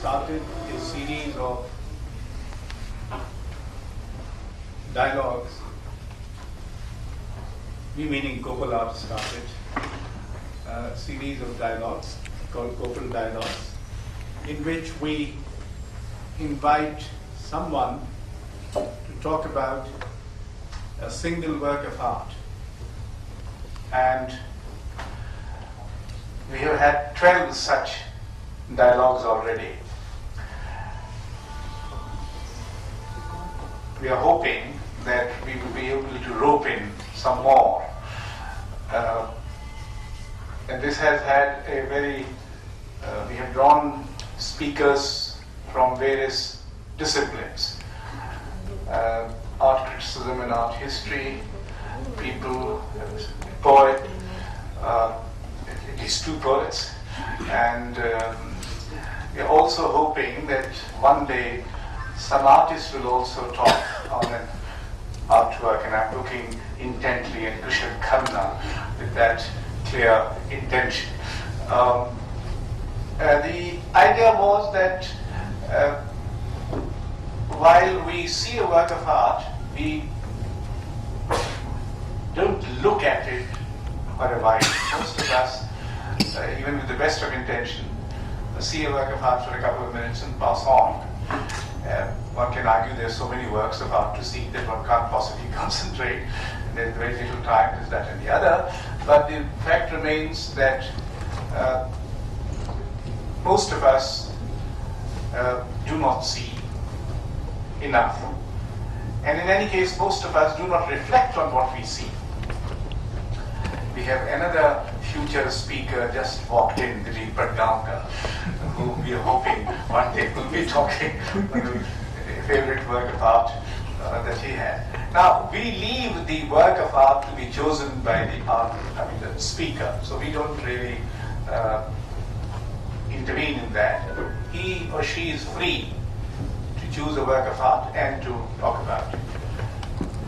started a series of dialogues, we meaning Copal Art started a series of dialogues called Copal Dialogues, in which we invite someone to talk about a single work of art. And we have had 12 such dialogues already. We are hoping that we will be able to rope in some more. And this has had a very, we have drawn speakers from various disciplines. Art criticism and art history, people, a poet, at least two poets, and we are also hoping that one day some artists will also talk on an artwork, and I'm looking intently at Kushan Khanna with that clear intention. The idea was that while we see a work of art, we don't look at it for a while. Most of us, even with the best of intention, see a work of art for a couple of minutes and pass on. One can argue there's so many works of art to see that one can't possibly concentrate. There's very little time, this, that and the other. But the fact remains that most of us do not see enough. And in any case, most of us do not reflect on what we see. We have another future speaker just walked in, Dilip Padgaonkar, who we are hoping one day will be talking about a favorite work of art that he had. Now, we leave the work of art to be chosen by the speaker, so we don't really intervene in that. He or she is free to choose a work of art and to talk about it.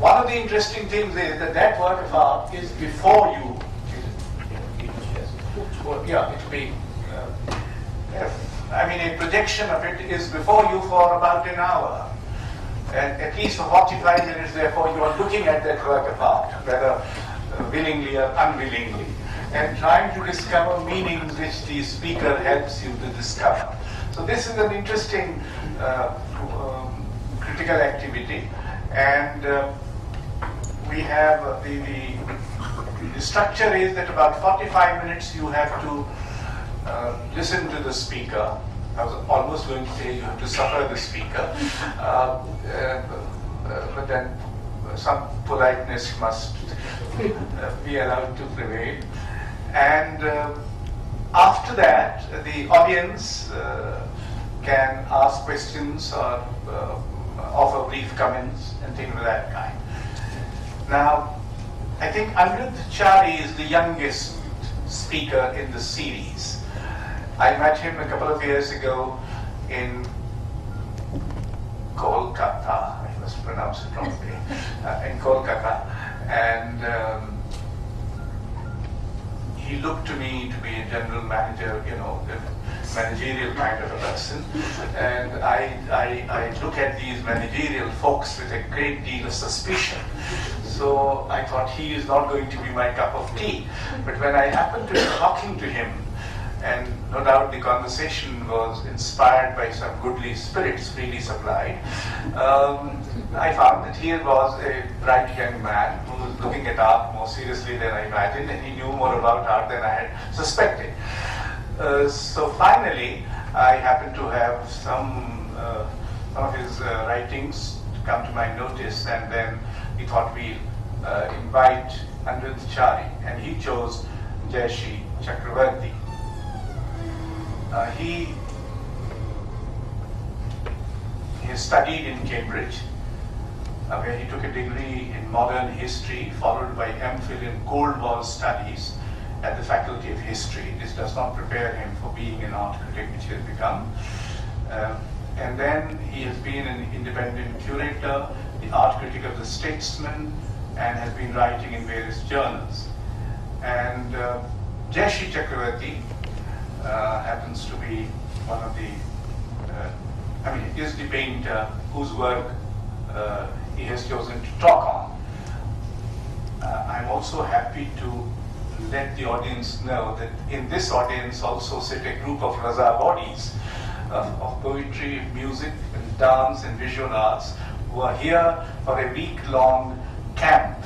One of the interesting things is that that work of art is before you. Yeah, it will be. A projection of it is before you for about an hour, and at least for 45 minutes. Therefore, you are looking at that work of art, whether willingly or unwillingly, and trying to discover meanings which the speaker helps you to discover. So this is an interesting critical activity, and we have the structure is that about 45 minutes you have to listen to the speaker. I was almost going to say you have to suffer the speaker, but then some politeness must be allowed to prevail. And after that, the audience can ask questions or offer brief comments and things of that kind. Now, I think Anirudh Chari is the youngest speaker in the series. I met him a couple of years ago in Kolkata, I must pronounce it wrongly, in Kolkata, and he looked to me to be a general manager, the managerial kind of a person, and I look at these managerial folks with a great deal of suspicion. So I thought he is not going to be my cup of tea. But when I happened to be talking to him, and no doubt the conversation was inspired by some goodly spirits freely supplied, I found that he was a bright young man who was looking at art more seriously than I imagined, and he knew more about art than I had suspected. So finally, I happened to have some of his writings come to my notice, and then we thought we'll invite Anirudh Chari, and he chose Jayashree Chakravarty. He studied in Cambridge, where he took a degree in modern history, followed by MPhil in Cold War studies at the Faculty of History. This does not prepare him for being an art critic, which he has become. And then he has been an independent curator, the art critic of The Statesman, and has been writing in various journals. And Jayashree Chakravarty happens to be one of the is the painter whose work he has chosen to talk on. I'm also happy to let the audience know that in this audience also sit a group of Raza bodies of poetry, music, and dance and visual arts who are here for a week-long camp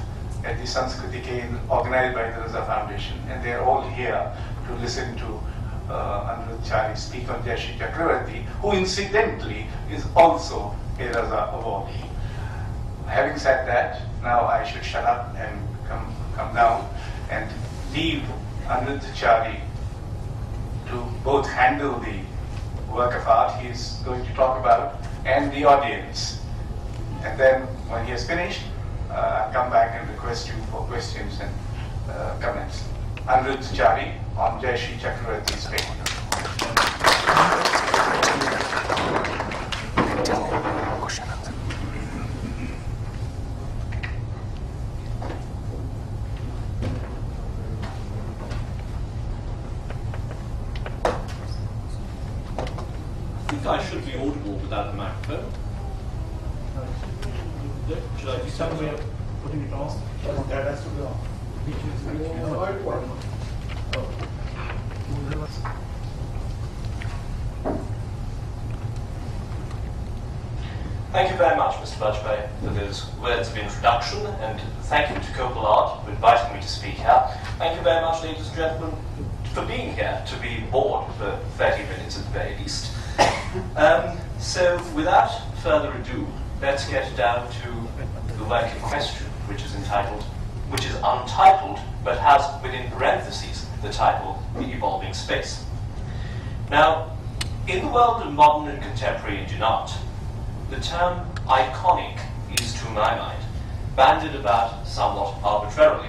at the Sanskriti Kendra organized by the Raza Foundation, and they're all here to listen to Anirudh Chari speak on Jayashree Chakravarty, who incidentally is also a Raza awardee. Having said that, now I should shut up and come down and leave Anirudh Chari to both handle the work of art he's going to talk about and the audience. And then when he has finished, I'll come back and request you for questions and comments. Anirudh Chari on Jayashree Chakravarty's painting. I think I should be audible without the microphone. Should I do Some way of putting it on? That has to be on. Thank you very much, Mr. Bajpayee, for those words of introduction, and thank you to Copal Art for inviting me to speak here. Thank you very much, ladies and gentlemen, for being here, to be bored for 30 minutes at the very least. So, without further ado, let's get down to the work in question, which is untitled, but has within parentheses the title, The Evolving Space. Now, in the world of modern and contemporary Indian art, the term iconic is, to my mind, bandied about somewhat arbitrarily.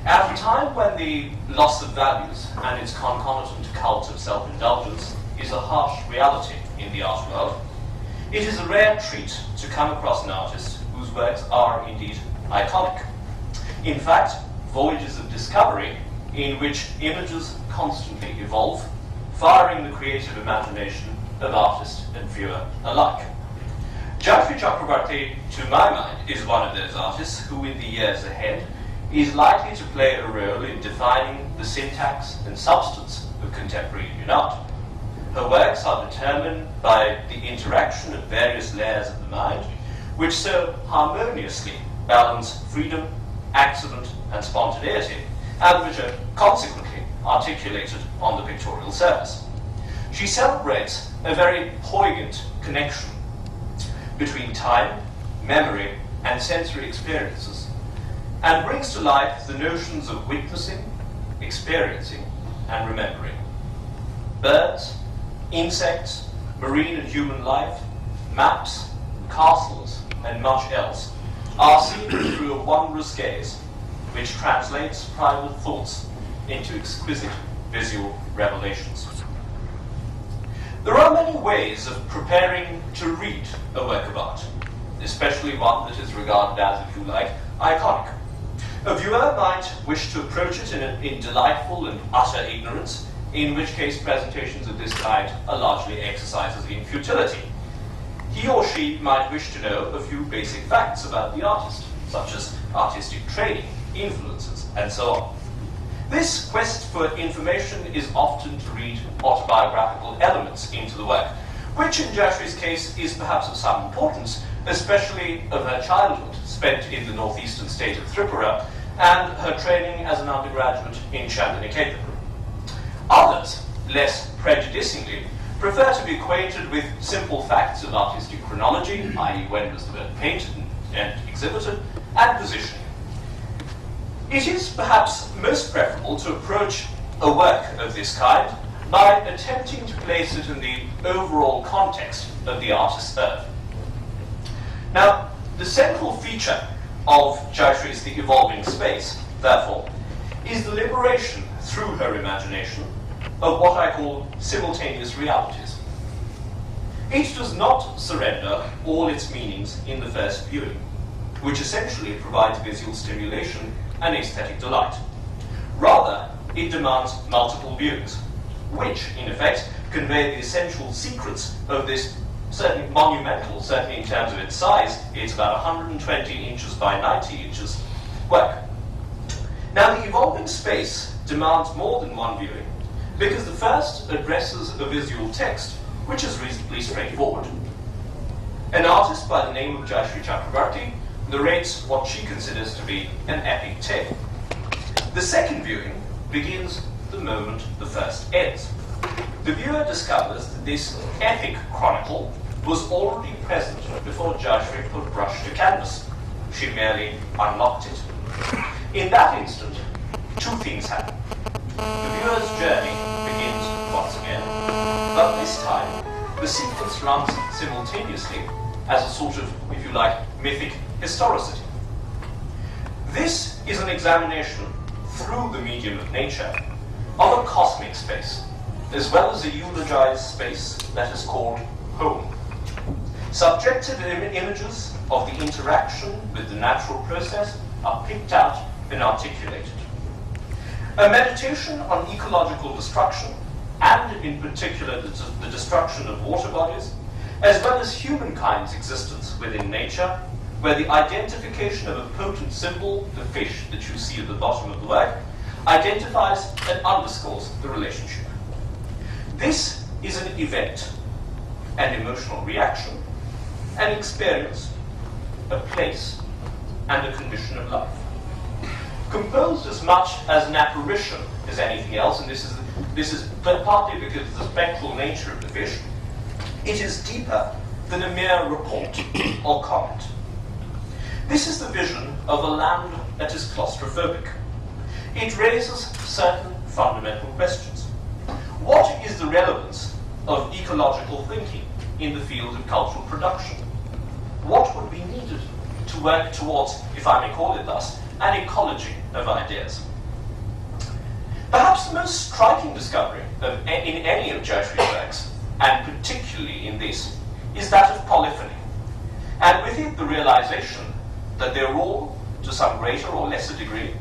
At a time when the loss of values and its concomitant cult of self-indulgence is a harsh reality in the art world, it is a rare treat to come across an artist whose works are indeed iconic. In fact, voyages of discovery in which images constantly evolve, firing the creative imagination of artist and viewer alike. Jayashree Chakravarty, to my mind, is one of those artists who in the years ahead is likely to play a role in defining the syntax and substance of contemporary Indian art. Her works are determined by the interaction of various layers of the mind, which so harmoniously balance freedom, accident, and spontaneity, and which are consequently articulated on the pictorial surface. She celebrates a very poignant connection between time, memory, and sensory experiences, and brings to life the notions of witnessing, experiencing, and remembering. Birds, insects, marine and human life, maps, castles, and much else are seen through a wondrous gaze, which translates private thoughts into exquisite visual revelations. There are many ways of preparing to read a work of art, especially one that is regarded as, if you like, iconic. A viewer might wish to approach it in delightful and utter ignorance, in which case presentations of this kind are largely exercises in futility. He or she might wish to know a few basic facts about the artist, such as artistic training, influences, and so on. This quest for information is often to read autobiographical elements into the work, which in Jayashree's case is perhaps of some importance, especially of her childhood spent in the northeastern state of Tripura and her training as an undergraduate in Chandaniketan. Others, less prejudicingly, prefer to be acquainted with simple facts of artistic chronology, i.e. when was the work painted and exhibited, and positioning. It is perhaps most preferable to approach a work of this kind by attempting to place it in the overall context of the artist's work. Now, the central feature of Jayashree's The Evolving Space, therefore, is the liberation through her imagination of what I call simultaneous realities. It does not surrender all its meanings in the first viewing, which essentially provides visual stimulation and aesthetic delight. Rather, it demands multiple views, which, in effect, convey the essential secrets of this certainly monumental, certainly in terms of its size, it's about 120 inches by 90 inches work. Now, the evolving space demands more than one viewing, because the first addresses a visual text, which is reasonably straightforward. An artist by the name of Jayashree Chakravarty narrates what she considers to be an epic tale. The second viewing begins the moment the first ends. The viewer discovers that this epic chronicle was already present before Jayashree put brush to canvas. She merely unlocked it. In that instant, two things happen. The viewer's journey begins once again, but this time the sequence runs simultaneously as a sort of, if you like, mythic historicity. This is an examination through the medium of nature of a cosmic space, as well as a eulogized space that is called home. Subjective images of the interaction with the natural process are picked out and articulated. A meditation on ecological destruction, and in particular the destruction of water bodies, as well as humankind's existence within nature, where the identification of a potent symbol, the fish that you see at the bottom of the work, identifies and underscores the relationship. This is an event, an emotional reaction, an experience, a place, and a condition of life. Composed as much as an apparition as anything else, and this is partly because of the spectral nature of the fish, it is deeper than a mere report or comment. This is the vision of a land that is claustrophobic. It raises certain fundamental questions. What is the relevance of ecological thinking in the field of cultural production? What would be needed to work towards, if I may call it thus, an ecology of ideas? Perhaps the most striking discovery in any of Jayashree's works, and particularly in this, is that of polyphony, and with it the realization that they're all, to some greater or lesser degree,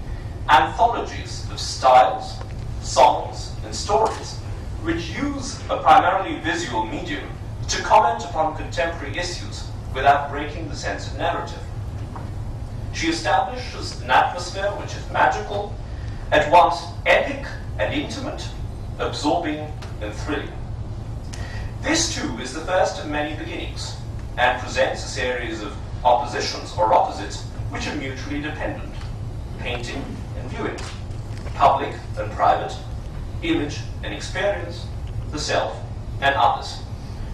anthologies of styles, songs, and stories which use a primarily visual medium to comment upon contemporary issues without breaking the sense of narrative. She establishes an atmosphere which is magical, at once epic and intimate, absorbing and thrilling. This too is the first of many beginnings, and presents a series of oppositions or opposites which are mutually dependent: painting and viewing, public and private, image and experience, the self and others.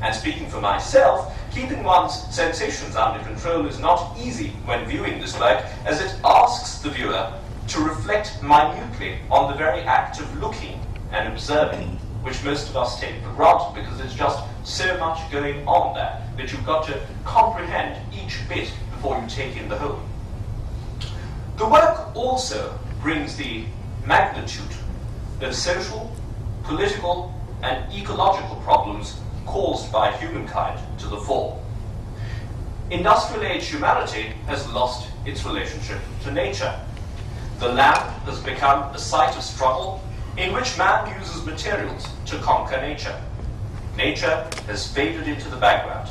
And speaking for myself, keeping one's sensations under control is not easy when viewing this work, as it asks the viewer to reflect minutely on the very act of looking and observing, which most of us take for granted because there's just so much going on there that you've got to comprehend each bit before you take in the whole. The work also brings the magnitude of social, political, and ecological problems caused by humankind to the fore. Industrial age humanity has lost its relationship to nature. The land has become a site of struggle in which man uses materials to conquer nature. Nature has faded into the background.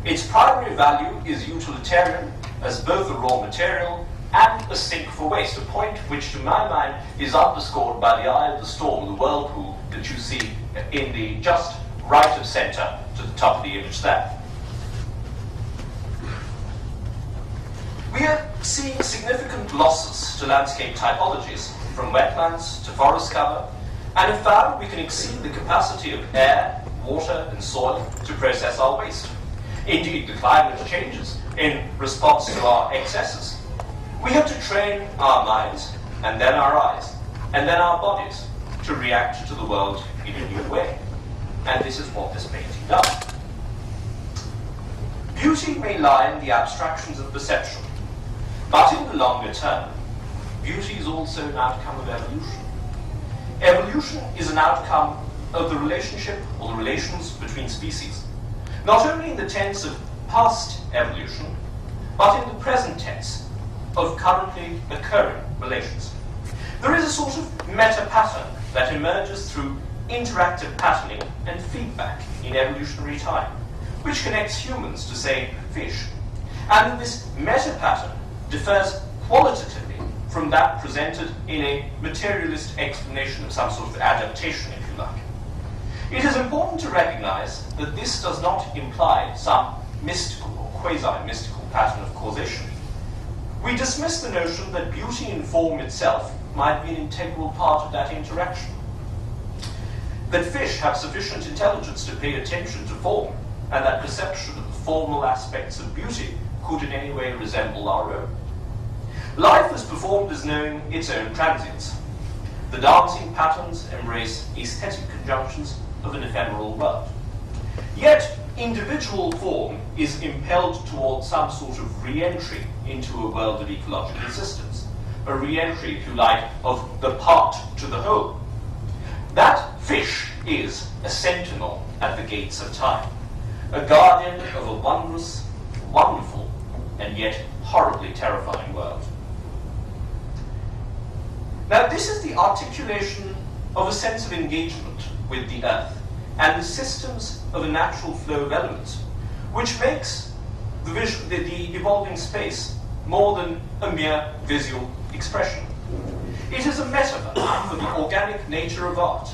Its primary value is utilitarian as both a raw material and a sink for waste, a point which to my mind is underscored by the eye of the storm, the whirlpool that you see in the just right of center to the top of the image there. We are seeing significant losses to landscape typologies, from wetlands to forest cover, and have found we can exceed the capacity of air, water, and soil to process our waste. Indeed, the climate changes in response to our excesses. We have to train our minds, and then our eyes, and then our bodies to react to the world in a new way. And this is what this painting does. Beauty may lie in the abstractions of perception, but in the longer term, beauty is also an outcome of evolution. Evolution is an outcome of the relationship or the relations between species, not only in the tense of past evolution, but in the present tense of currently occurring relations. There is a sort of meta-pattern that emerges through interactive patterning and feedback in evolutionary time, which connects humans to, say, fish, and that this meta-pattern differs qualitatively from that presented in a materialist explanation of some sort of adaptation, if you like. It is important to recognize that this does not imply some mystical or quasi-mystical pattern of causation. We dismiss the notion that beauty in form itself might be an integral part of that interaction, that fish have sufficient intelligence to pay attention to form, and that perception of the formal aspects of beauty could in any way resemble our own. Life is performed as knowing its own transience. The dancing patterns embrace aesthetic conjunctions of an ephemeral world. Yet, individual form is impelled towards some sort of re-entry into a world of ecological existence, a re-entry, if you like, of the part to the whole. That fish is a sentinel at the gates of time, a guardian of a wondrous, wonderful, and yet horribly terrifying world. Now, this is the articulation of a sense of engagement with the earth and the systems of a natural flow of elements, which makes the evolving space more than a mere visual expression. It is a metaphor for the organic nature of art,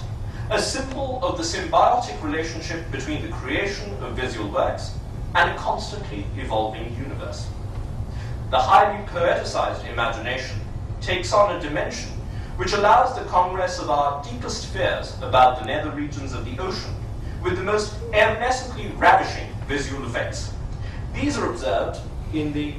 a symbol of the symbiotic relationship between the creation of visual works and a constantly evolving universe. The highly poeticized imagination takes on a dimension which allows the congress of our deepest fears about the nether regions of the ocean with the most evanescently ravishing visual effects. These are observed in the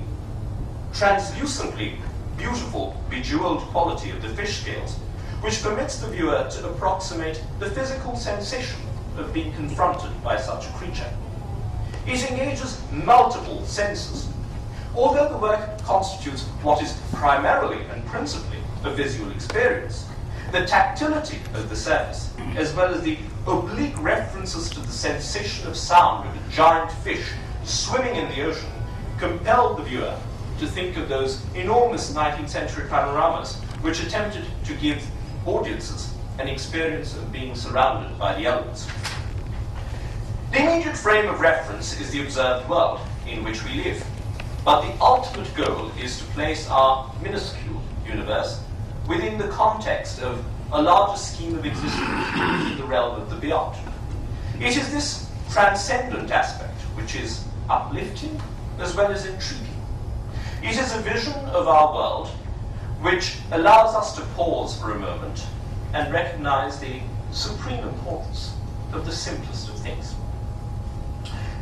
translucently beautiful, bejeweled quality of the fish scales, which permits the viewer to approximate the physical sensation of being confronted by such a creature. It engages multiple senses. Although the work constitutes what is primarily and principally a visual experience, the tactility of the surface, as well as the oblique references to the sensation of sound of a giant fish swimming in the ocean, compelled the viewer to think of those enormous 19th century panoramas which attempted to give audiences an experience of being surrounded by the elements. The immediate frame of reference is the observed world in which we live, but the ultimate goal is to place our minuscule universe within the context of a larger scheme of existence in the realm of the beyond. It is this transcendent aspect which is uplifting as well as intriguing. It is a vision of our world which allows us to pause for a moment and recognize the supreme importance of the simplest of things.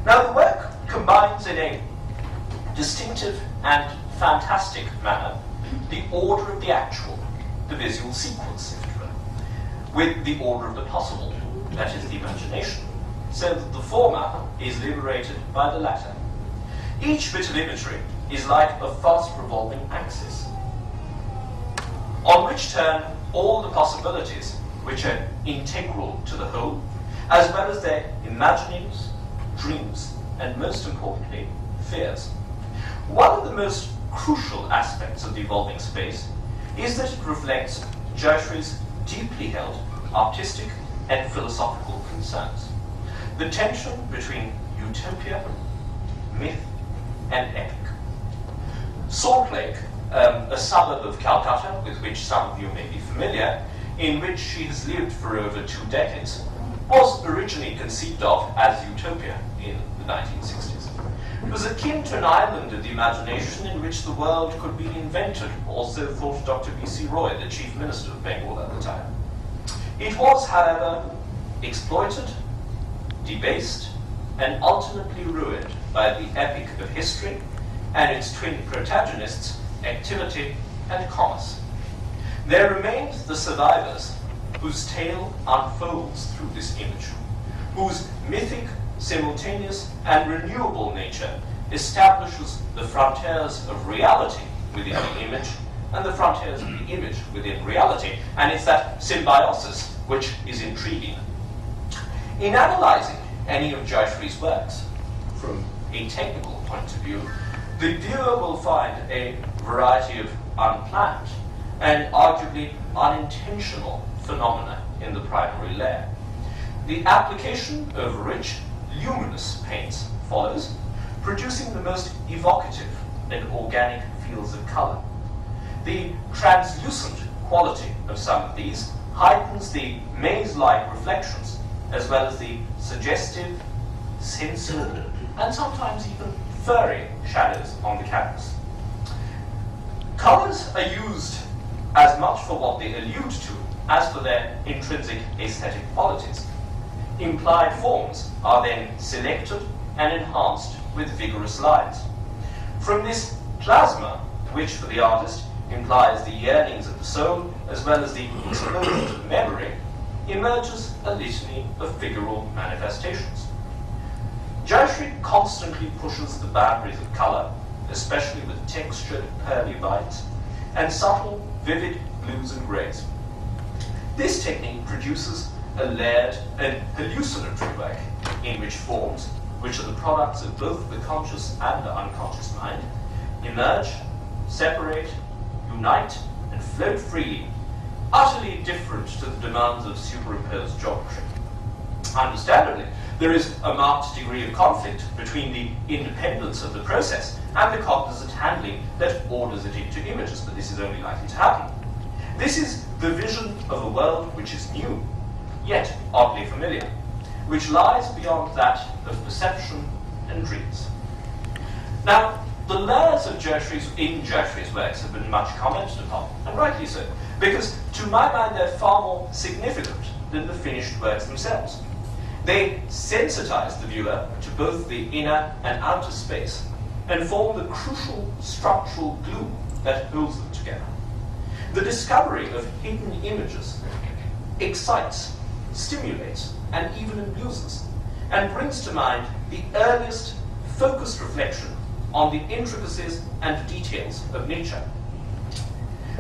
Now, the work combines in a distinctive and fantastic manner the order of the actual, the visual sequence, if it were, with the order of the possible, that is the imagination, so that the former is liberated by the latter. Each bit of imagery is like a fast revolving axis, on which turn all the possibilities which are integral to the whole, as well as their imaginings, dreams, and most importantly, fears. One of the most crucial aspects of the evolving space is that it reflects Jayashree's deeply held artistic and philosophical concerns. The tension between utopia, myth, and epic. Salt Lake, a suburb of Calcutta with which some of you may be familiar, in which she has lived for over 2 decades, was originally conceived of as utopia in the 1960s. It was akin to an island of the imagination in which the world could be invented, or so thought Dr. B.C. Roy, the Chief Minister of Bengal at the time. It was, however, exploited, debased, and ultimately ruined by the epic of history and its twin protagonists, activity and commerce. There remained the survivors whose tale unfolds through this image, whose mythic, simultaneous, and renewable nature establishes the frontiers of reality within the image and the frontiers of the image within reality, and it's that symbiosis which is intriguing. In analyzing any of Jayashree's works from a technical point of view, the viewer will find a variety of unplanned and arguably unintentional phenomena in the primary layer. The application of rich, luminous paints follows, producing the most evocative and organic fields of color. The translucent quality of some of these heightens the maze-like reflections, as well as the suggestive, sensual, and sometimes even furry shadows on the canvas. Colors are used as much for what they allude to as for their intrinsic aesthetic qualities. Implied forms are then selected and enhanced with vigorous lines. From this plasma, which for the artist implies the yearnings of the soul as well as the explosion to the memory, emerges a litany of figural manifestations. Jayashree constantly pushes the boundaries of color, especially with textured pearly whites and subtle, vivid blues and greys. This technique produces a layered and hallucinatory work in which forms, which are the products of both the conscious and the unconscious mind, emerge, separate, unite, and float freely, utterly different to the demands of superimposed geometry. Understandably, there is a marked degree of conflict between the independence of the process and the cognizant handling that orders it into images, but this is only likely to happen. This is the vision of a world which is new, yet oddly familiar, which lies beyond that of perception and dreams. Now, the layers of Jayashree's works have been much commented upon, and rightly so, because to my mind they're far more significant than the finished works themselves. They sensitize the viewer to both the inner and outer space, and form the crucial structural glue that holds them together. The discovery of hidden images excites, stimulates, and even amuses, and brings to mind the earliest focused reflection on the intricacies and details of nature.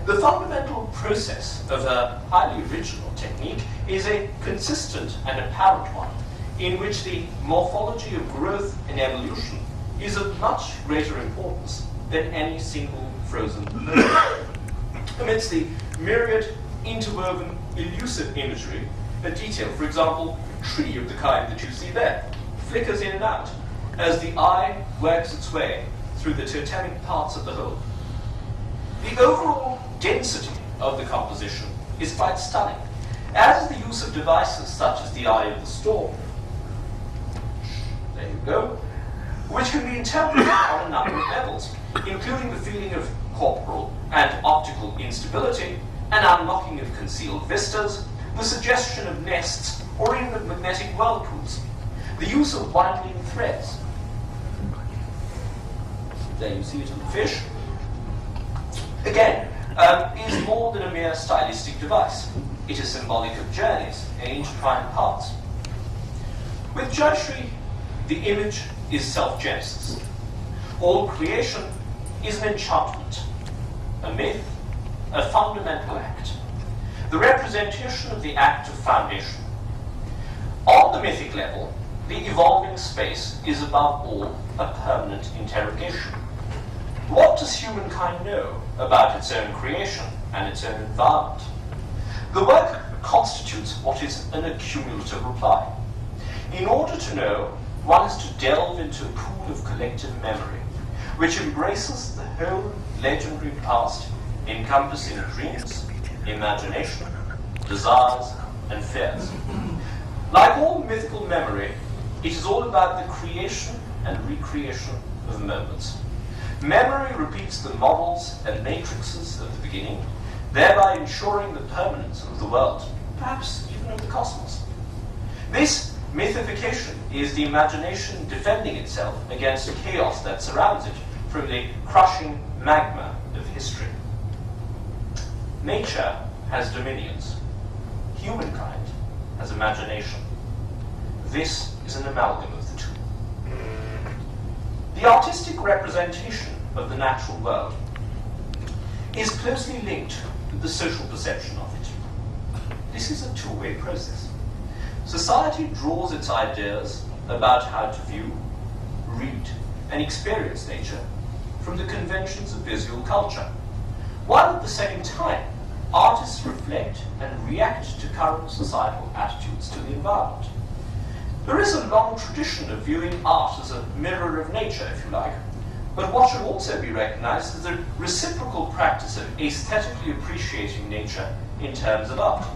The fundamental process of a highly original technique is a consistent and apparent one, in which the morphology of growth and evolution is of much greater importance than any single frozen moment. Amidst the myriad, interwoven, elusive imagery, a detail, for example, a tree of the kind that you see there, flickers in and out as the eye works its way through the totemic parts of the whole. The overall density of the composition is quite stunning, as is the use of devices such as the eye of the storm. There you go. Which can be interpreted on a number of levels, including the feeling of corporal and optical instability, an unlocking of concealed vistas, the suggestion of nests, or even of magnetic whirlpools, the use of winding threads. There you see it in the fish. Again, is more than a mere stylistic device. It is symbolic of journeys and intertwined paths. With Jayashree, the image is self-genesis. All creation is an enchantment, a myth, a fundamental act, the representation of the act of foundation. On the mythic level, the evolving space is above all a permanent interrogation. What does humankind know about its own creation and its own environment? The work constitutes what is an accumulative reply. In order to know, one is to delve into a pool of collective memory, which embraces the whole legendary past, encompassing dreams, imagination, desires, and fears. Like all mythical memory, it is all about the creation and recreation of moments. Memory repeats the models and matrices of the beginning, thereby ensuring the permanence of the world, perhaps even of the cosmos. This mythification is the imagination defending itself against the chaos that surrounds it from the crushing magma of history. Nature has dominions. Humankind has imagination. This is an amalgam of the two. The artistic representation of the natural world is closely linked with the social perception of it. This is a two-way process. Society draws its ideas about how to view, read, and experience nature from the conventions of visual culture, while at the same time, artists reflect and react to current societal attitudes to the environment. There is a long tradition of viewing art as a mirror of nature, if you like, but what should also be recognized is the reciprocal practice of aesthetically appreciating nature in terms of art.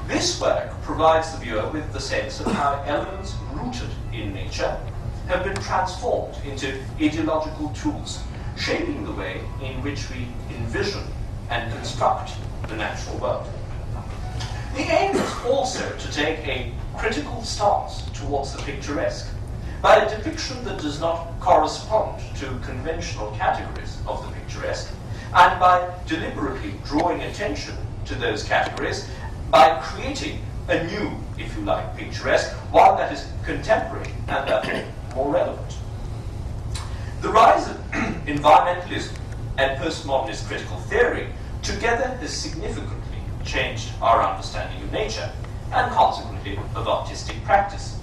This work provides the viewer with the sense of how elements rooted in nature have been transformed into ideological tools, shaping the way in which we envision and construct the natural world. The aim is also to take a critical stance towards the picturesque by a depiction that does not correspond to conventional categories of the picturesque, and by deliberately drawing attention to those categories by creating a new, if you like, picturesque, one that is contemporary and therefore more relevant. The rise of environmentalism and postmodernist critical theory together has significantly changed our understanding of nature and consequently of artistic practice.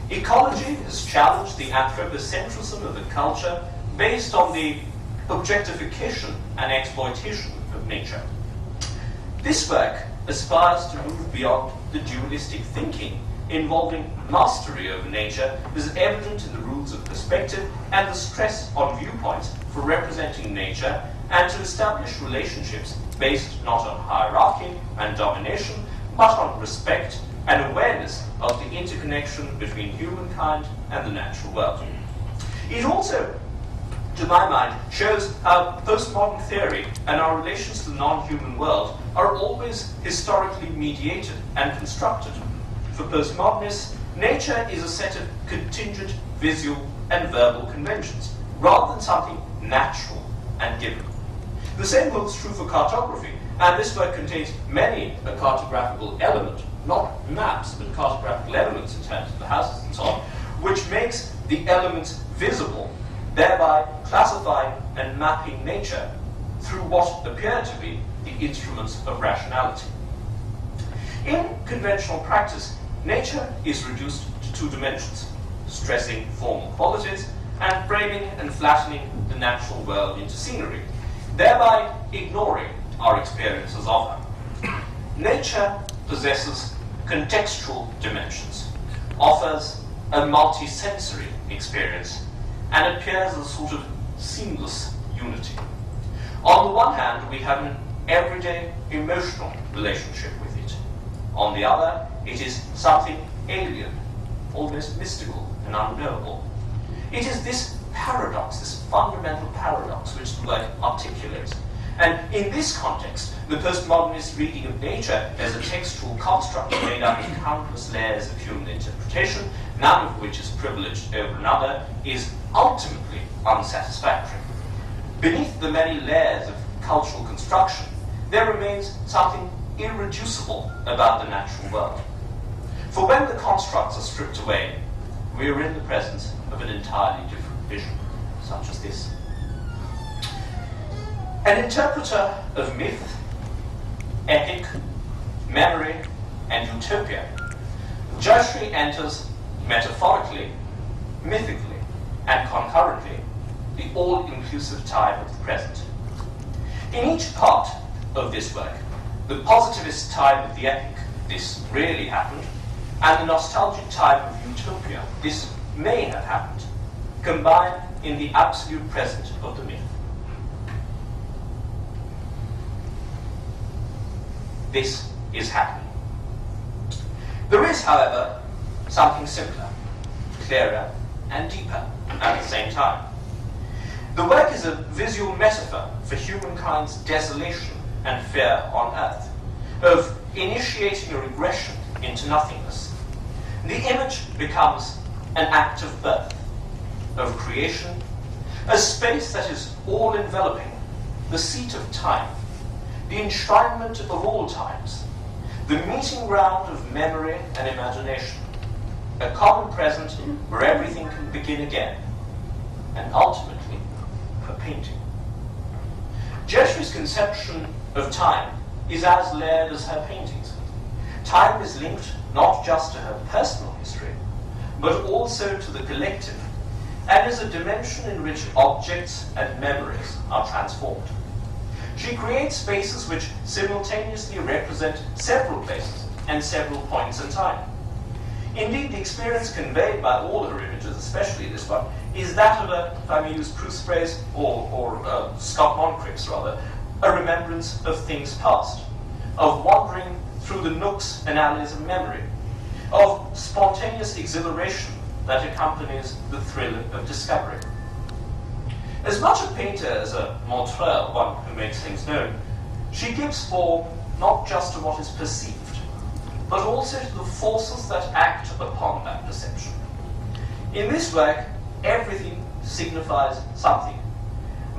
Ecology has challenged the anthropocentrism of the culture based on the objectification and exploitation of nature. This work aspires to move beyond the dualistic thinking involving mastery over nature is evident in the rules of perspective and the stress on viewpoints for representing nature, and to establish relationships based not on hierarchy and domination, but on respect and awareness of the interconnection between humankind and the natural world. It also, to my mind, shows how postmodern theory and our relations to the non-human world are always historically mediated and constructed. For postmodernists, nature is a set of contingent visual and verbal conventions, rather than something natural and given. The same holds true for cartography, and this work contains many a cartographical element, not maps, but cartographical elements in terms of the houses and so on, which makes the elements visible, thereby classifying and mapping nature through what appear to be the instruments of rationality. In conventional practice, nature is reduced to two dimensions, stressing formal qualities and framing and flattening the natural world into scenery, thereby ignoring our experiences of her. Nature possesses contextual dimensions, offers a multi-sensory experience, and appears as a sort of seamless unity. On the one hand, we have an everyday emotional relationship with it. On the other, it is something alien, almost mystical and unknowable. It is this paradox, this fundamental paradox, which the work articulates. And in this context, the postmodernist reading of nature as a textual construct made up of countless layers of human interpretation, none of which is privileged over another, is ultimately unsatisfactory. Beneath the many layers of cultural construction, there remains something irreducible about the natural world. For when the constructs are stripped away, we are in the presence of an entirely different vision, such as this. An interpreter of myth, epic, memory, and utopia, Jayashree enters metaphorically, mythically, and concurrently the all-inclusive time of the present. In each part of this work, the positivist time of the epic, this really happened, and the nostalgic time of utopia, this may have happened, combine in the absolute present of the myth. This is happening. There is, however, something simpler, clearer, and deeper at the same time. The work is a visual metaphor for humankind's desolation and fear on Earth, of initiating a regression into nothingness. The image becomes an act of birth, of creation, a space that is all-enveloping, the seat of time, the enshrinement of all times, the meeting ground of memory and imagination, a common present where everything can begin again, and ultimately, a painting. Jayashree's conception of time is as layered as her paintings. Time is linked not just to her personal history, but also to the collective, and is a dimension in which objects and memories are transformed. She creates spaces which simultaneously represent several places and several points in time. Indeed, the experience conveyed by all her images, especially this one, is that of a, if I may use Proust's phrase, or Scott Moncrief's rather, a remembrance of things past, of wandering through the nooks and alleys of memory, of spontaneous exhilaration that accompanies the thrill of discovery. As much a painter as a montreur, one who makes things known, she gives form not just to what is perceived, but also to the forces that act upon that perception. In this work, everything signifies something.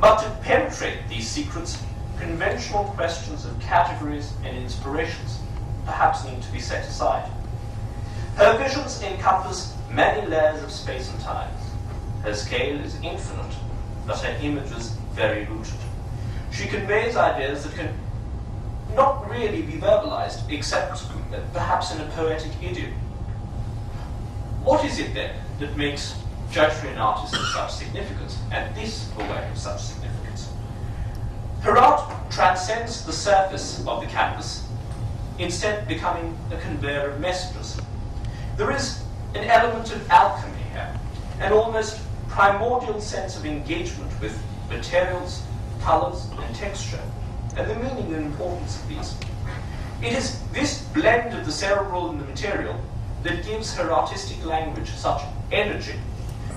But to penetrate these secrets, conventional questions of categories and inspirations perhaps need to be set aside. Her visions encompass many layers of space and time. Her scale is infinite, but her images very rooted. She conveys ideas that can not really be verbalized, except perhaps in a poetic idiom. What is it then that makes Jayashree an artist of such significance, and this a work of such significance? Her art transcends the surface of the canvas, instead becoming a conveyor of messages. There is an element of alchemy here, an almost primordial sense of engagement with materials, colors, and texture, and the meaning and importance of these. It is this blend of the cerebral and the material that gives her artistic language such energy,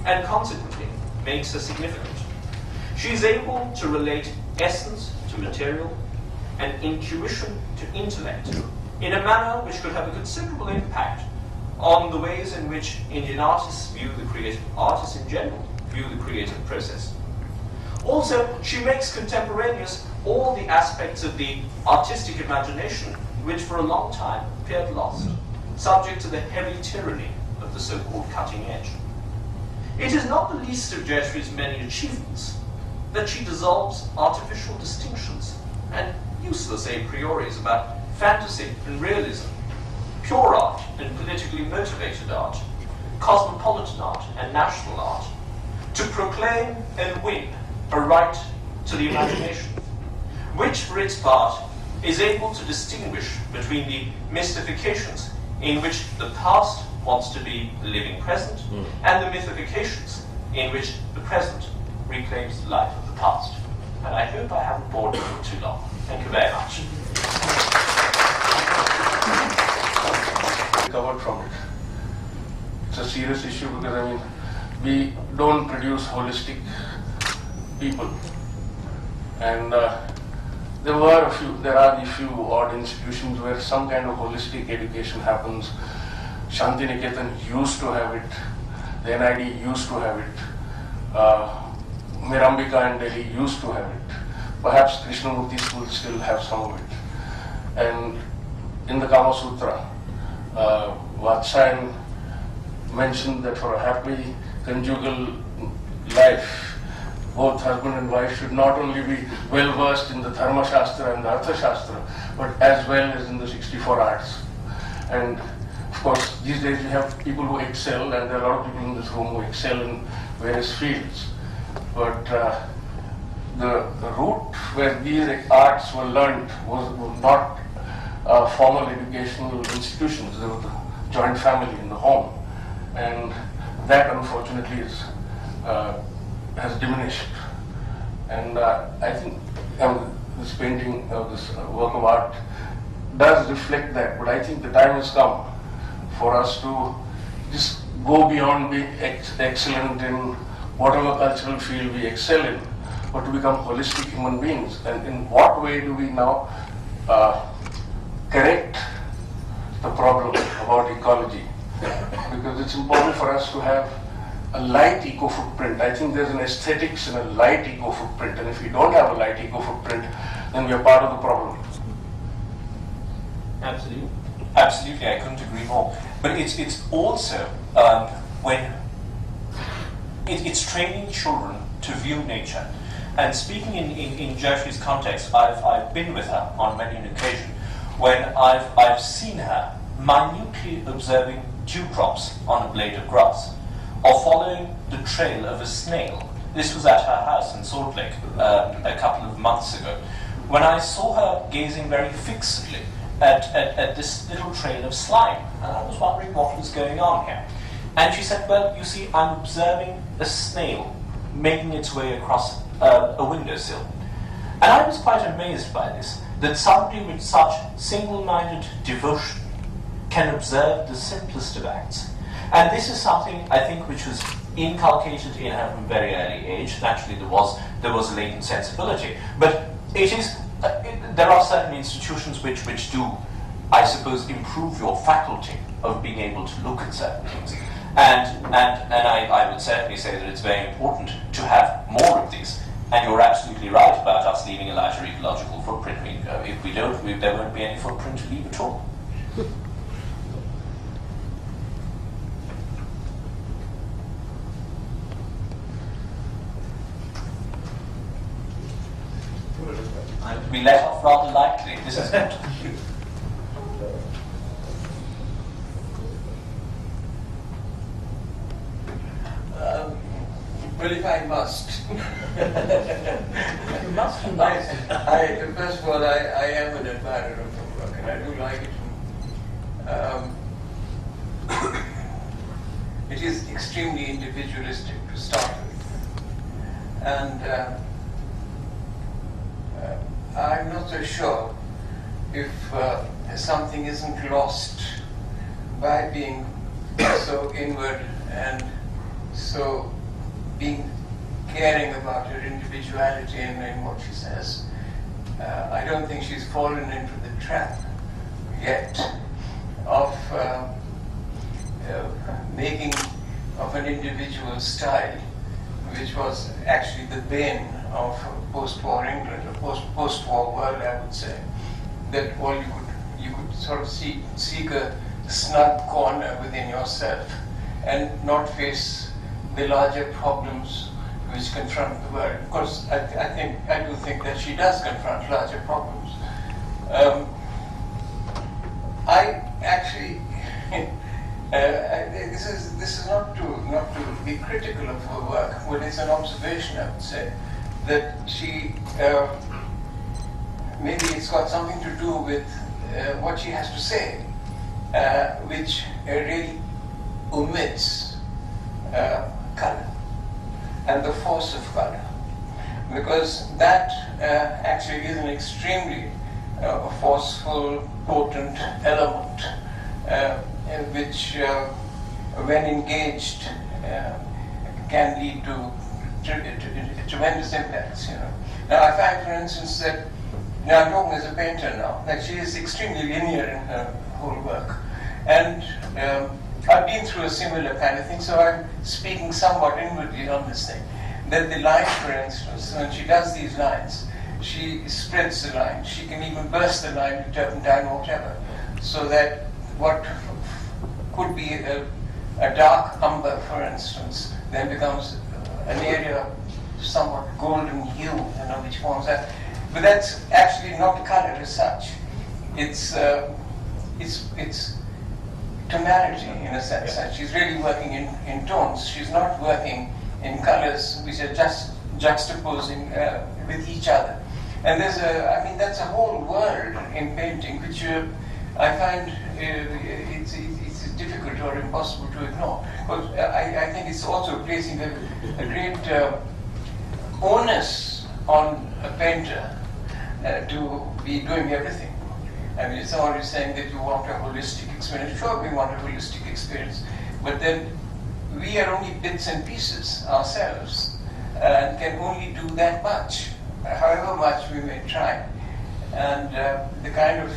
and consequently makes her significant. She is able to relate essence to material and intuition to intellect in a manner which could have a considerable impact on the ways in which Indian artists view the creative, artists in general view the creative process. Also, she makes contemporaneous all the aspects of the artistic imagination which for a long time appeared lost, subject to the heavy tyranny of the so-called cutting edge. It is not the least of Jayashree's many achievements that she dissolves artificial distinctions and useless a prioris about fantasy and realism, pure art and politically motivated art, cosmopolitan art and national art, to proclaim and win a right to the imagination, which for its part is able to distinguish between the mystifications in which the past wants to be the living present and the mythifications in which the present reclaims the life of the past. And I hope I haven't bored you for too long. Thank you very much. Recovered from it. It's a serious issue because we don't produce holistic people, and there are a few odd institutions where some kind of holistic education happens. Shanti Niketan used to have it, the NID used to have it, Mirambika in Delhi used to have it. Perhaps Krishnamurti school still have some of it. And in the Kama Sutra, Vatsyayan mentioned that for a happy conjugal life, both husband and wife should not only be well versed in the Dharma Shastra and the Artha Shastra, but as well as in the 64 arts. And of course, these days we have people who excel, and there are a lot of people in this room who excel in various fields. But the route where these arts were learned was not formal educational institutions. There was a joint family in the home, and that unfortunately has diminished. And I think this painting, this work of art does reflect that, but I think the time has come for us to just go beyond being excellent in whatever cultural field we excel in, but to become holistic human beings. And in what way do we now correct the problem about ecology? Because it's important for us to have a light eco-footprint. I think there's an aesthetics in a light eco-footprint, and if we don't have a light eco-footprint, then we are part of the problem. Absolutely. Absolutely, I couldn't agree more. But it's also when it's training children to view nature. And speaking in Jayashree's context, I've been with her on many an occasion when I've seen her minutely observing dewdrops on a blade of grass, or following the trail of a snail. This was at her house in Salt Lake a couple of months ago, when I saw her gazing very fixedly at this little trail of slime, and I was wondering what was going on here. And she said, well, you see, I'm observing a snail making its way across a windowsill. And I was quite amazed by this, that somebody with such single-minded devotion can observe the simplest of acts. And this is something, I think, which was inculcated in her from a very early age. Naturally, there was a latent sensibility. But it is, there are certain institutions which do, I suppose, improve your faculty of being able to look at certain things. And I would certainly say that it's very important to have more of these. And you're absolutely right about us leaving a larger ecological footprint. If we don't, there won't be any footprint to leave at all. I'm to be let off rather lightly. This is good. Well, if I must. You must. First of all, I am an admirer of her work, and I do like it. It is extremely individualistic to start with. And I'm not so sure if something isn't lost by being so inward and so being caring about her individuality in what she says. I don't think she's fallen into the trap yet of making of an individual style, which was actually the bane of post-war England, or post-war world, I would say. That all you could sort of seek a snug corner within yourself and not face the larger problems which confront the world. Of course, I do think that she does confront larger problems. I actually, this is not to be critical of her work, but it's an observation, I would say, that she maybe it's got something to do with what she has to say, which really omits color and the force of color, because that actually is an extremely forceful, potent element which, when engaged, can lead to tremendous impacts. Now, I find, for instance, that now I'm talking as a painter now, that she is extremely linear in her whole work, and I've been through a similar kind of thing, so I'm speaking somewhat inwardly on this thing. That the line, for instance, when she does these lines, she spreads the line. She can even burst the line to turpentine or whatever, so that what could be a dark umber, for instance, then becomes an area of somewhat golden hue, which forms that. But that's actually not color as such. It's tonality, in a sense. And she's really working in tones. She's not working in colors which are just juxtaposing with each other. And that's a whole world in painting which I find it's difficult or impossible to ignore. But I think it's also placing a great onus on a painter to be doing everything. I mean, someone is saying that you want a holistic experience. Sure, we want a holistic experience, but then we are only bits and pieces ourselves and can only do that much, however much we may try. And the kind of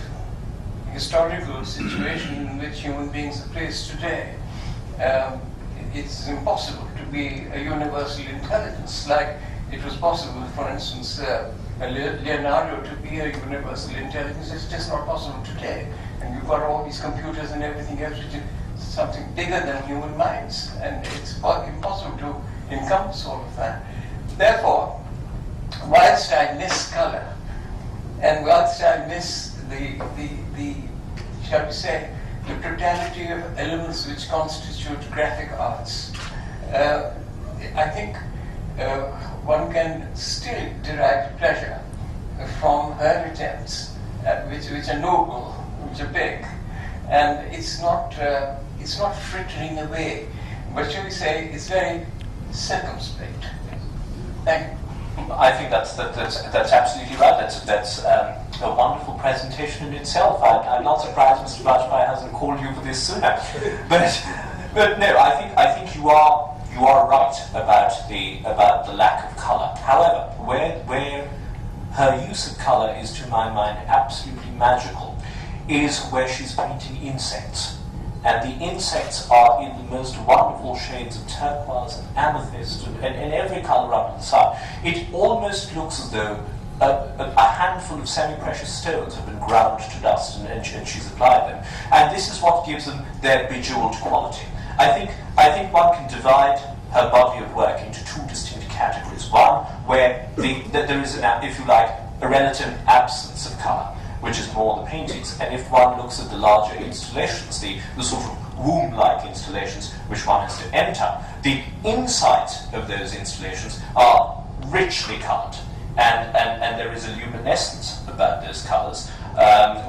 historical situation in which human beings are placed today, it's impossible to be a universal intelligence, like it was possible, for instance, Leonardo to be a universal intelligence. It's just not possible today. And you've got all these computers and everything else, which is something bigger than human minds, and it's impossible to encompass all of that. Therefore, whilst I miss color, and whilst I miss the shall we say, the totality of elements which constitute graphic arts, I think one can still derive pleasure from her attempts, which are noble, which are big, and it's not frittering away, but shall we say it's very circumspect. Thank you. I think that's absolutely right. That's a wonderful presentation in itself. I'm not surprised Mr. Vajpayee hasn't called you for this sooner. But no, I think you are right about the lack of colour. However, where her use of colour is, to my mind, absolutely magical, is where she's painting insects. And the insects are in the most wonderful shades of turquoise and amethyst and every colour under the sun. It almost looks as though a handful of semi-precious stones have been ground to dust and she's applied them. And this is what gives them their bejeweled quality. I think one can divide her body of work into two distinct categories. One, where there is, if you like, a relative absence of colour, which is more the paintings. And if one looks at the larger installations, the sort of womb-like installations which one has to enter, the insides of those installations are richly coloured, and there is a luminescence about those colours,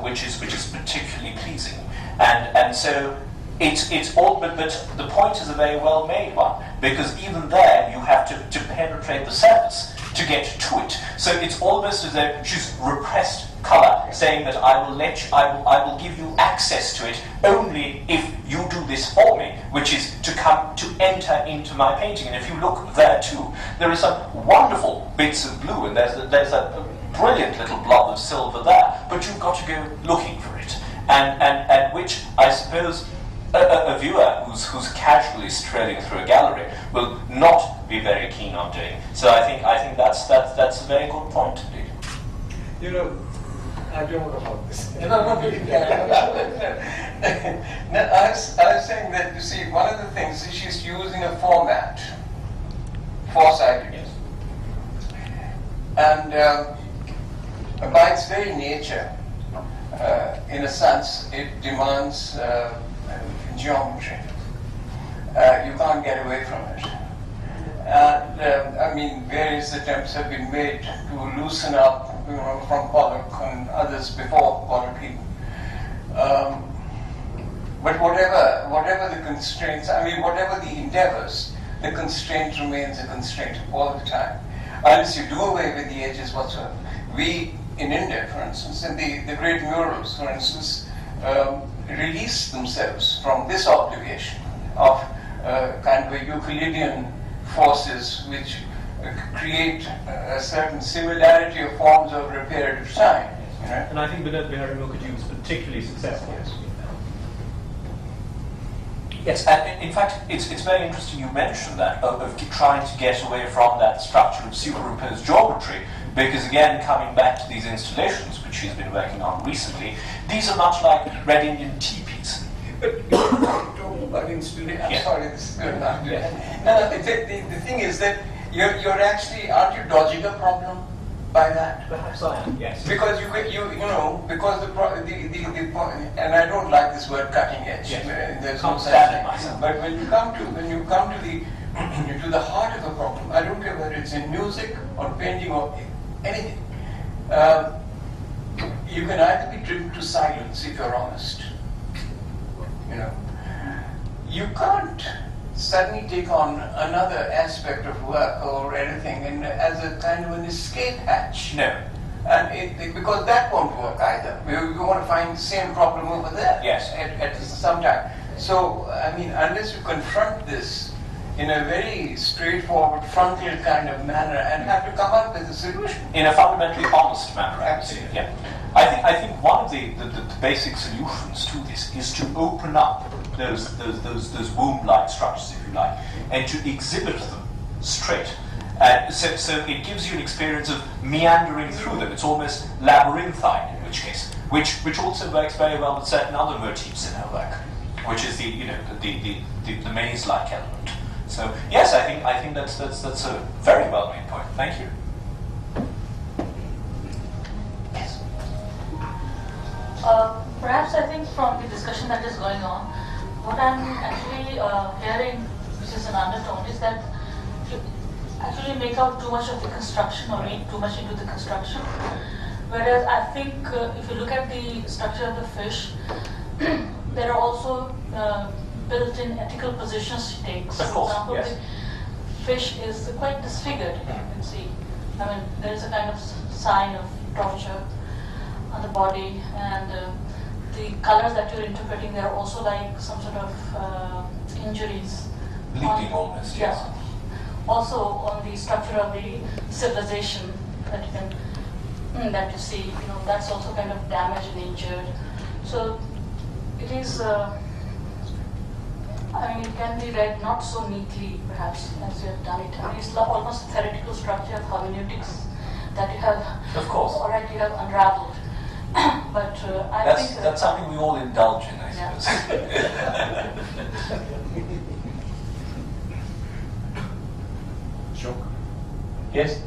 which is particularly pleasing. And so it's all, but the point is a very well made one, because even there you have to penetrate the surface to get to it. So it's almost as though she's repressed colour, saying that I will give you access to it only if you do this for me, which is to enter into my painting. And if you look there too, there are some wonderful bits of blue, and there's a brilliant little blob of silver there, but you've got to go looking for it, and which I suppose a viewer who's casually strolling through a gallery will not be very keen on doing. So I think that's a very good point indeed. You know, I don't know about this. No, I was saying that, you see, one of the things is she's using a format, four-sided. Yes. And by its very nature, in a sense, it demands geometry. You can't get away from it. And I mean, various attempts have been made to loosen up, from Pollock and others before Pollock even. But whatever the constraints, I mean, whatever the endeavors, the constraint remains a constraint all the time. Unless you do away with the edges whatsoever. We, in India, for instance, in the great murals, for instance, release themselves from this obligation of kind of a Euclidean forces which create a certain similarity of forms over a period of time. You know? And I think Vinod Mukherjee was particularly successful. Yes, and in fact, it's very interesting you mentioned that, of trying to get away from that structure of superimposed geometry, because again, coming back to these installations, which she's been working on recently, these are much like Red Indian teepees. But talking about installation, I'm sorry, this is good enough. No, the thing is that you're actually, aren't you dodging a problem by that? Perhaps I am, yes. Because because and I don't like this word cutting edge. Yes. There's Can't no such stand it thing. myself. But when you come to the heart of the problem, I don't care whether it's in music or painting or anything. You can either be driven to silence if you're honest. You can't suddenly take on another aspect of work or anything as a kind of an escape hatch. No. And because that won't work either. We want to find the same problem over there. Yes. At some time. So, I mean, unless you confront this in a very straightforward, frontal kind of manner and have to come up with a solution. In a fundamentally honest manner. Absolutely. Yeah. I think one of the basic solutions to this is to open up those womb-like structures, if you like, and to exhibit them straight. So it gives you an experience of meandering through them. It's almost labyrinthine, in which case, which also works very well with certain other motifs in her work, which is the maze-like element. So yes, I think that's a very well made point. Thank you. Yes. Perhaps I think from the discussion that is going on, what I'm actually hearing, which is an undertone, is that you actually make out too much of the construction or read too much into the construction. Whereas I think if you look at the structure of the fish, there are also built-in ethical positions she takes. Of course, For example, yes. the fish is quite disfigured, you can see. I mean, there is a kind of sign of torture on the body, and the colors that you're interpreting, they're also like some sort of injuries. Bleeding almost, yes. Yeah. Also on the structure of the civilization that you can, that you see, that's also kind of damaged and injured. So it is, I mean, it can be read not so neatly, perhaps, as you have done it. I mean, it's almost a theoretical structure of hermeneutics that you have, Of course. already you have unraveled. But I think That's something we all indulge in, I Yeah. suppose. Sure. Yes?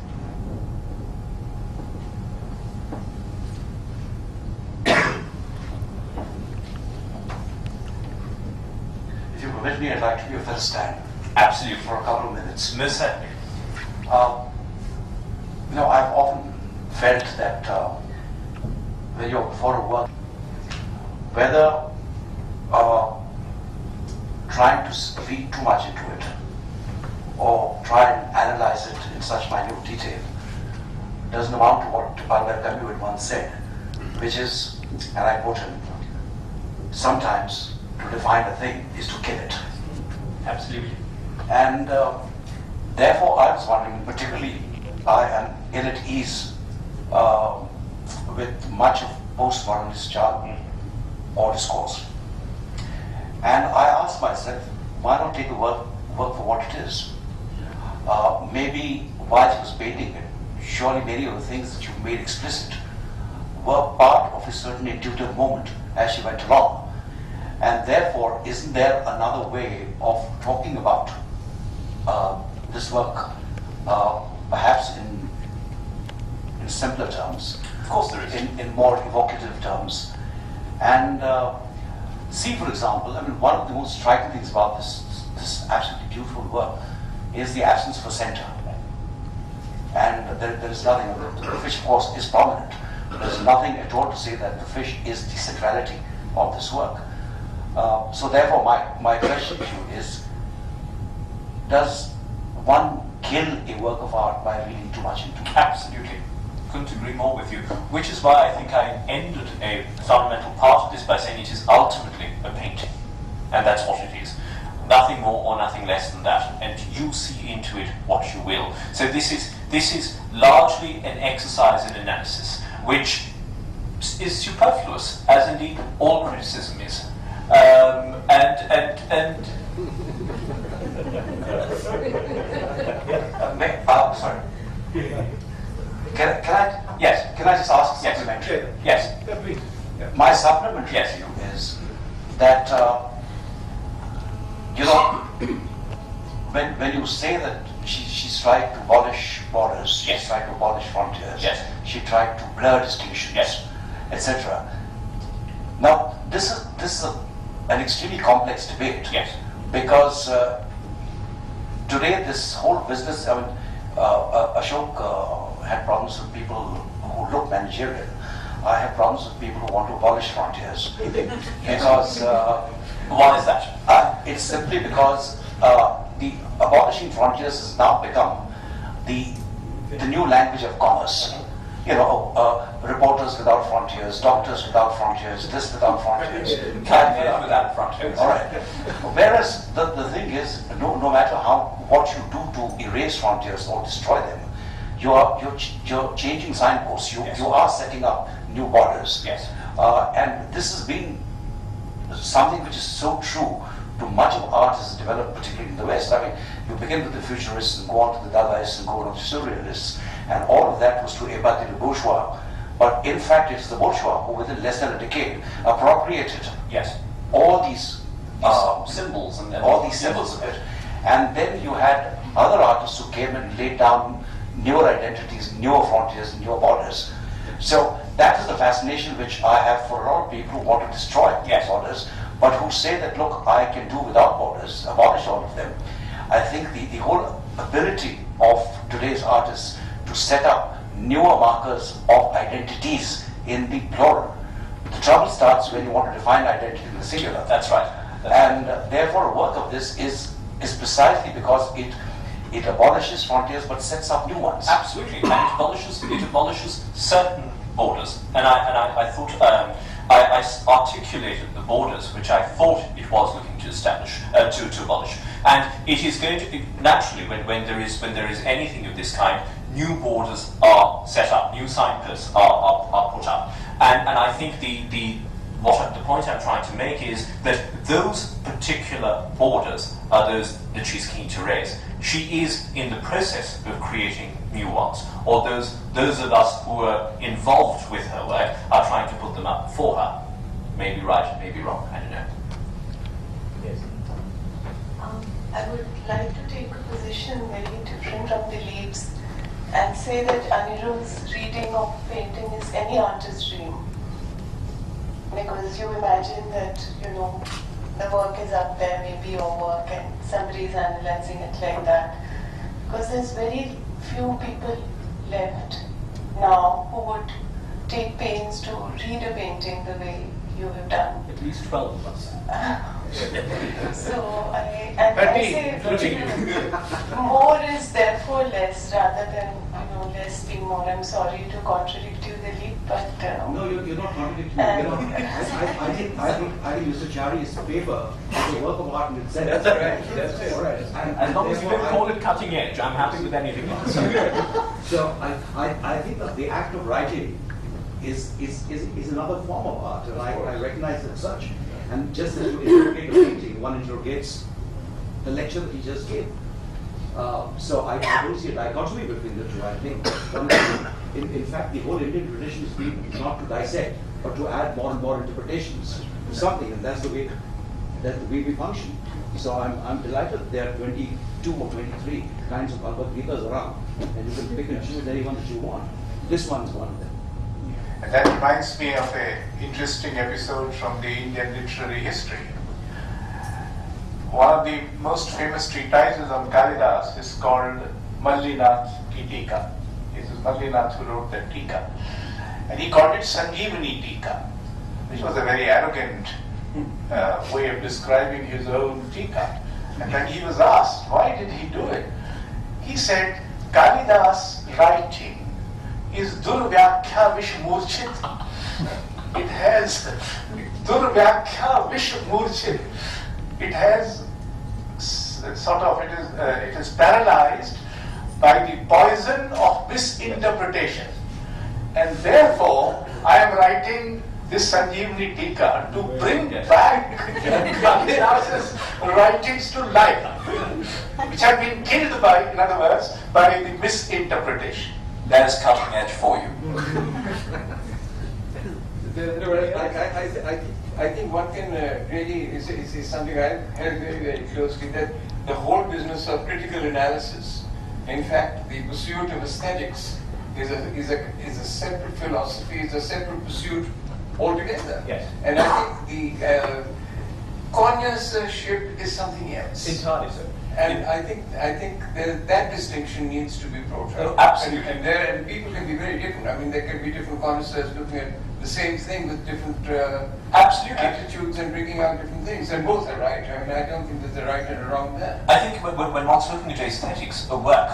If you permit me, I'd like to be a first stand Absolutely. for a couple of minutes. Most certainly. I've often felt that when you're before a work, whether trying to read too much into it or try and analyze it in such minute detail doesn't amount to what Albert Camus had once said, which is, and I quote him, sometimes to define a thing is to kill it. Absolutely. And therefore, I was wondering, particularly, I am ill at ease with much of postmodernist jargon or discourse. And I asked myself, why not take the work for what it is? Maybe while she was painting it, surely many of the things that you made explicit were part of a certain intuitive moment as she went along. And therefore, isn't there another way of talking about this work, perhaps in simpler terms? Of course there is. In more evocative terms. And see, for example, I mean, one of the most striking things about this absolutely beautiful work is the absence of a center. And there is nothing, the fish, of course, is prominent. There's nothing at all to say that the fish is the centrality of this work. So therefore, my question to you is, does one kill a work of art by reading too much into it? Absolutely. Couldn't agree more with you. Which is why I think I ended a fundamental part of this by saying it is ultimately a painting. And that's what it is. Nothing more or nothing less than that. And you see into it what you will. So this is largely an exercise in analysis, which is superfluous, as indeed all criticism is. Sorry. Can I? Yes. Can I just ask a Yes. supplementary? Yes. Yeah, please. Yeah. My supplementary Yes. to you is that when you say that she's tried to abolish borders, Yes. she's tried to abolish frontiers, Yes. she tried to blur distinctions, Yes. etc. Now this is an extremely complex debate. Yes. Because today this whole business, I mean, Ashok had problems with people who look managerial. I have problems with people who want to abolish frontiers. Because Why is that? it's simply because the abolishing frontiers has now become the new language of commerce. Reporters without frontiers, doctors without frontiers, this without frontiers. Can't without frontiers. All right. Whereas the thing is, no matter what you do to erase frontiers or destroy them, you're changing signposts. Yes. You are setting up new borders. Yes. And this has been something which is so true to much of art as developed, particularly in the West. I mean, you begin with the futurists and go on to the Dadaists and go on to surrealists, and all of that was to épate le bourgeois. But in fact, it's the bourgeois who, within less than a decade, appropriated Yes. all these Symbols and all these symbols of it. And then you had other artists who came and laid down newer identities, newer frontiers, newer borders. So that is the fascination which I have for a lot of people who want to destroy Yes. borders, but who say that, look, I can do without borders, abolish all of them. I think the whole ability of today's artists to set up newer markers of identities in the plural. The trouble starts when you want to define identity in the singular. That's right. And therefore, a work of this is precisely because it abolishes frontiers but sets up new ones. Absolutely, and it abolishes certain borders. And I thought I articulated the borders which I thought it was looking to establish, to abolish. And it is going to be naturally when there is anything of this kind, new borders are set up, new signposts are put up. And I think the point I'm trying to make is that those particular borders are those that she's keen to raise. She is in the process of creating new ones, or those of us who are involved with her work are trying to put them up for her. Maybe right, maybe wrong, I don't know. Yes. I would like to take a position very different from the leads and say that Anirudh's reading of painting is any artist's dream. Because you imagine that, the work is up there, maybe your work, and somebody is analyzing it like that. Because there's very few people left now who would take pains to read a painting the way you have done. At least 12 of us. So I say more is therefore less rather than less being more. I'm sorry to contradict you, Dilip, but no, you're not contradicting me. I think Mr. Chari's paper is a work of art in itself. That's right. That's it. All right. As long as you don't call it cutting edge, I'm happy with anything else. So I think that the act of writing is another form of art, and I recognize it as such. And just as you interrogate a painting, one interrogates the lecture that he just gave. So I don't see a dichotomy between the two. I think, in fact, the whole Indian tradition is being not to dissect, but to add more and more interpretations to something, and that's the way we function. So I'm delighted that there are 22 or 23 kinds of Bhagavad Gitas around, and you can pick and choose any one that you want. This one is one of them. And that reminds me of an interesting episode from the Indian literary history. One of the most famous treatises on Kalidas is called Mallinath Ki Tika. It is Mallinath who wrote that Tika. And he called it Sanjeevani Tika, which was a very arrogant way of describing his own Tika. And when he was asked, why did he do it? He said, Kalidas' writing is Durvyakhya Vishmurchit. It has Durvyakhya Vishmurchit. It has it is paralyzed by the poison of misinterpretation. And therefore, I am writing this Sanjeevani Tika to bring back Kalidas's writings to life, which have been killed by, in other words, by the misinterpretation. That is cutting edge for you. I think one can really is something I held very, very closely, that the whole business of critical analysis, in fact, the pursuit of aesthetics is a separate philosophy, is a separate pursuit altogether. Yes. And I think the connoisseurship is something else. Entirely so. And I think that distinction needs to be brought out. Absolutely. And people can be very different. I mean, there can be different connoisseurs looking at the same thing with different attitudes and bringing out different things. And both are right. I mean, I don't think there's a right and a wrong there. I think when one's looking at aesthetics, a work,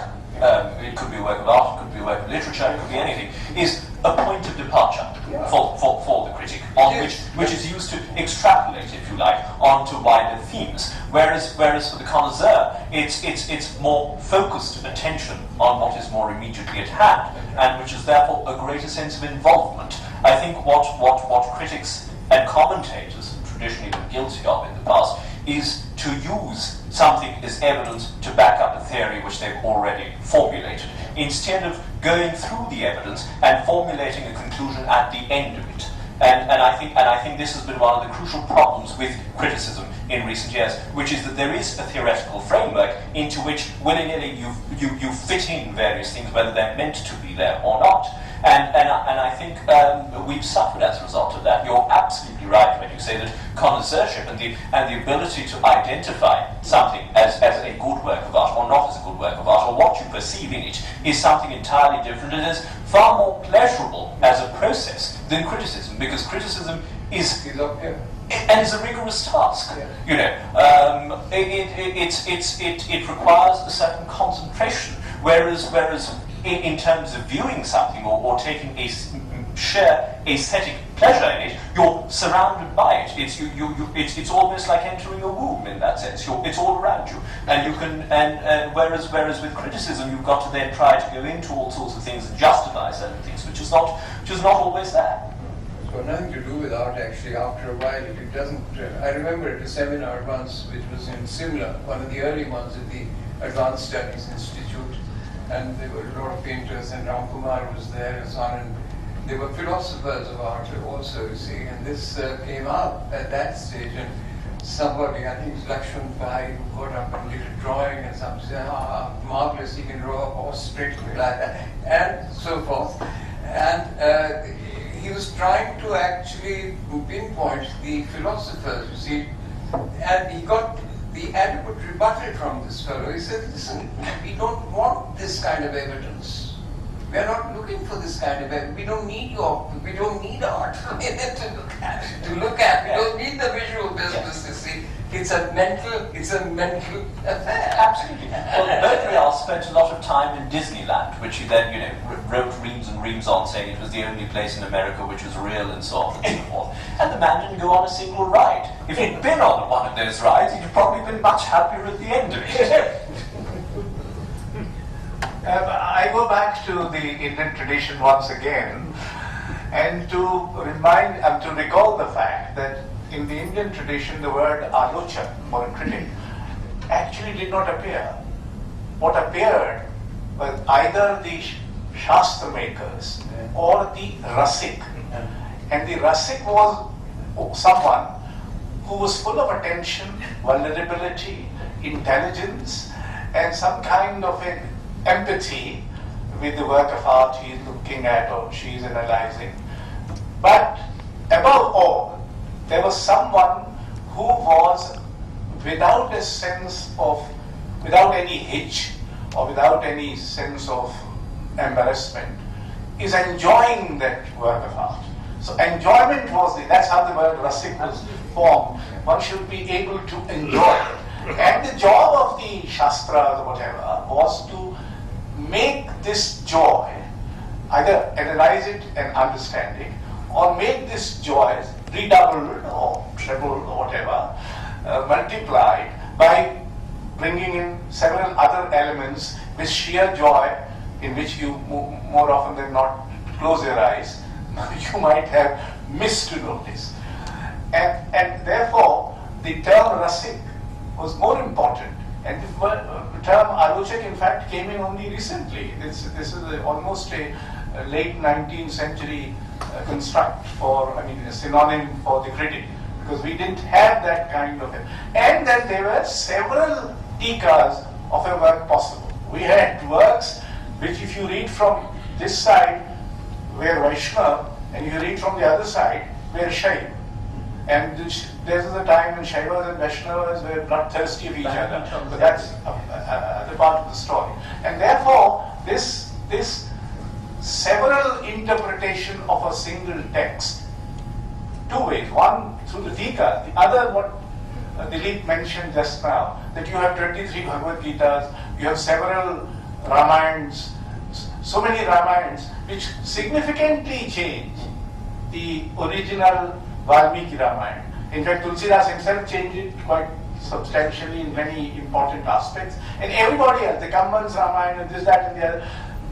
it could be a work of art, it could be a work of literature, it could be anything, is a point of departure for the critic, on which is used to extrapolate, if you like, onto wider themes. Whereas for the connoisseur, it's more focused attention on what is more immediately at hand, and which is therefore a greater sense of involvement. I think what critics and commentators have traditionally been guilty of in the past is to use something as evidence to back up a theory which they've already formulated, instead of going through the evidence and formulating a conclusion at the end of it. And I think this has been one of the crucial problems with criticism in recent years, which is that there is a theoretical framework into which willy-nilly you fit in various things, whether they're meant to be there or not. And I think we've suffered as a result of that. You're absolutely right when you say that connoisseurship and the ability to identify something as a good work of art or not as a good work of art, or what you perceive in it, is something entirely different. It is far more pleasurable as a process than criticism, because criticism is up here. and it's a rigorous task. Yeah. You know, it requires a certain concentration. Whereas in terms of viewing something or taking sheer aesthetic pleasure in it, you're surrounded by it. It's almost like entering a womb in that sense. It's all around you, and you can. Whereas with criticism, you've got to then try to go into all sorts of things and justify certain things, which is not always there. It's got nothing to do with art, actually. After a while, if it doesn't. I remember at a seminar once, which was in Simla, one of the early ones at the Advanced Studies Institute, and there were a lot of painters, and Ram Kumar was there and so on, and there were philosophers of art also, you see, and this came up at that stage, and somebody, I think it's Lakshman Pai, who got up and did a drawing, and somebody said, marvelous, he can draw a horse straight like that, and so forth. And he was trying to actually pinpoint the philosophers, you see, and he got the adequate rebuttal from this fellow. He said, listen, we don't want this kind of evidence. We are not looking for this kind of evidence. We don't need art to look at. We don't need the visual business, you see. It's a mental affair. Absolutely. Well, Baudrillard spent a lot of time in Disneyland, which he then, wrote reams and reams on, saying it was the only place in America which was real and so on and so forth. And the man didn't go on a single ride. If he'd been on one of those rides, he'd probably been much happier at the end of it. I go back to the Indian tradition once again, and to recall the fact that in the Indian tradition the word alochak, or critic, actually did not appear. What appeared was either the shastra makers or the rasik. And the rasik was someone who was full of attention, vulnerability, intelligence, and some kind of an empathy with the work of art he is looking at or she is analyzing. But above all, there was someone who was without any hitch or without any sense of embarrassment, is enjoying that work of art. So enjoyment that's how the word rasik was formed. One should be able to enjoy it. And the job of the shastras or whatever was to make this joy, either analyze it and understand it, or make this joy redoubled or trebled or whatever, multiplied by bringing in several other elements with sheer joy, in which you more often than not close your eyes, you might have missed to notice. And therefore, the term rasik was more important. And the term alochak, in fact, came in only recently. This is almost a late 19th century construct a synonym for the critic, because we didn't have that kind of it. And then there were several tikas of a work possible. We had works which, if you read from this side, were Vaishnava, and you read from the other side, were Shaiva. And there was a time when Shaivas and Vaishnavas were bloodthirsty of each other. But that's the part of the story. And therefore, this several interpretation of a single text, two ways. One through the Tika, the other what Dilip mentioned just now, that you have 23 Bhagavad Gitas, you have several Ramayans, so many Ramayans, which significantly change the original Valmiki Ramayana. In fact, Tulsidas himself changed it quite substantially in many important aspects. And everybody else, the Kamban's Ramayana, this, that, and the other,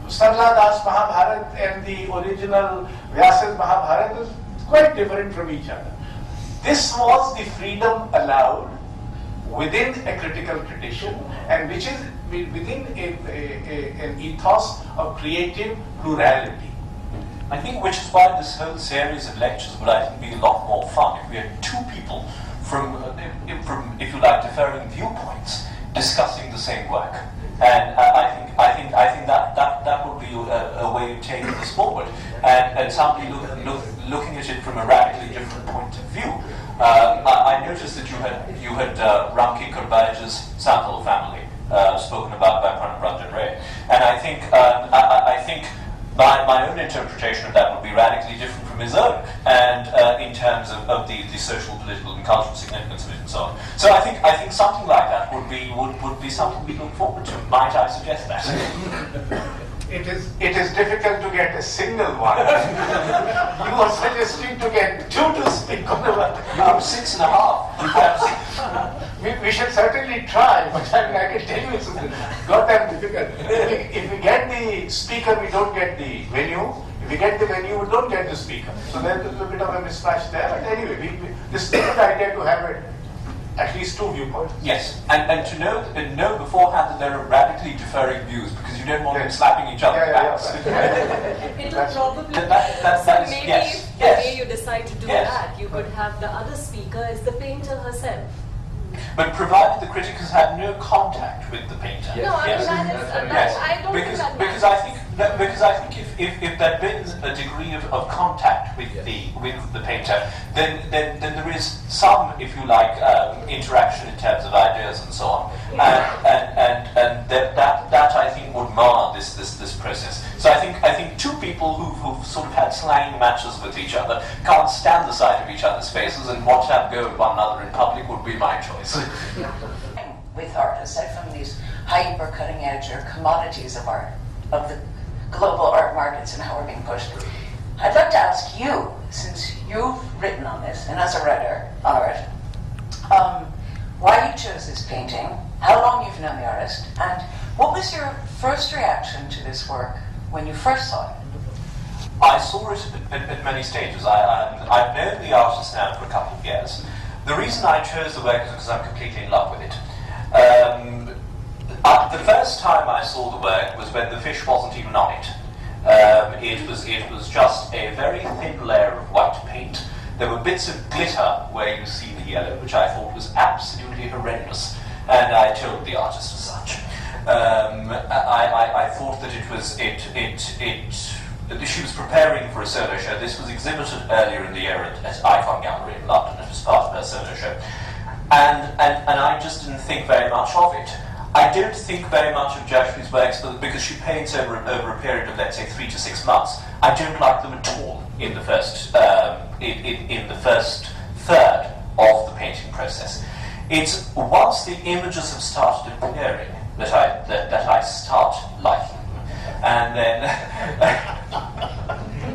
Sarla Das Mahabharat and the original Vyasa's Mahabharat is quite different from each other. This was the freedom allowed within a critical tradition, and which is within an ethos of creative plurality. I think which is why this whole series of lectures would, I think, be a lot more fun if we had two people from if you like, differing viewpoints discussing the same work. And I think that would be a way of taking this forward. And somebody looking at it from a radically different point of view. I noticed that you had Ramki Karbaja's sample family spoken about by Pranab Ranjan Ray, and I think my own interpretation of that would be radically different from his own, and in terms of the social, political, and cultural significance of it, and so on. So I think something like that would be something we look forward to. Might I suggest that? It is difficult to get a single one. You are suggesting to get two to speak on the one. You have 6.5. We should certainly try, but I can tell you it's goddamn difficult. If we get the speaker, we don't get the venue. If we get the venue, we don't get the speaker. So there's a bit of a mismatch there. But anyway, this is a good idea to have it. At least two viewpoints. Yes, and to know beforehand that there are radically differing views, because you don't want them slapping each other backs. It will probably that is, maybe yes, if the way you decide to do yes. that, you could have the other speaker as the painter herself. But provided the critic has had no contact with the painter. No, I mean that is. I don't think that because I think if there'd been a degree of contact with the painter, then there is some, if you like, interaction in terms of ideas and so on, and that I think would mar this process. So I think two people who've sort of had slang matches with each other can't stand the sight of each other's faces and watch them go at one another in public would be my choice. With art, aside from these hyper cutting edge or commodities of art, of the global art markets and how we're being pushed, I'd like to ask you, since you've written on this, and as a writer on art, why you chose this painting, how long you've known the artist, and what was your first reaction to this work when you first saw it? I saw it at many stages. I've known the artist now for a couple of years. The reason I chose the work is because I'm completely in love with it. The first time I saw the work was when the fish wasn't even on it. It was just a very thin layer of white paint. There were bits of glitter where you see the yellow, which I thought was absolutely horrendous, and I told the artist as such. I thought that she was preparing for a solo show. This was exhibited earlier in the year at Icon Gallery in London. It was part of her solo show. And I just didn't think very much of it. I don't think very much of Jayashree's works because she paints over a period of, let's say, 3 to 6 months. I don't like them at all in the first in the first third of the painting process. It's once the images have started appearing that I start liking them, and then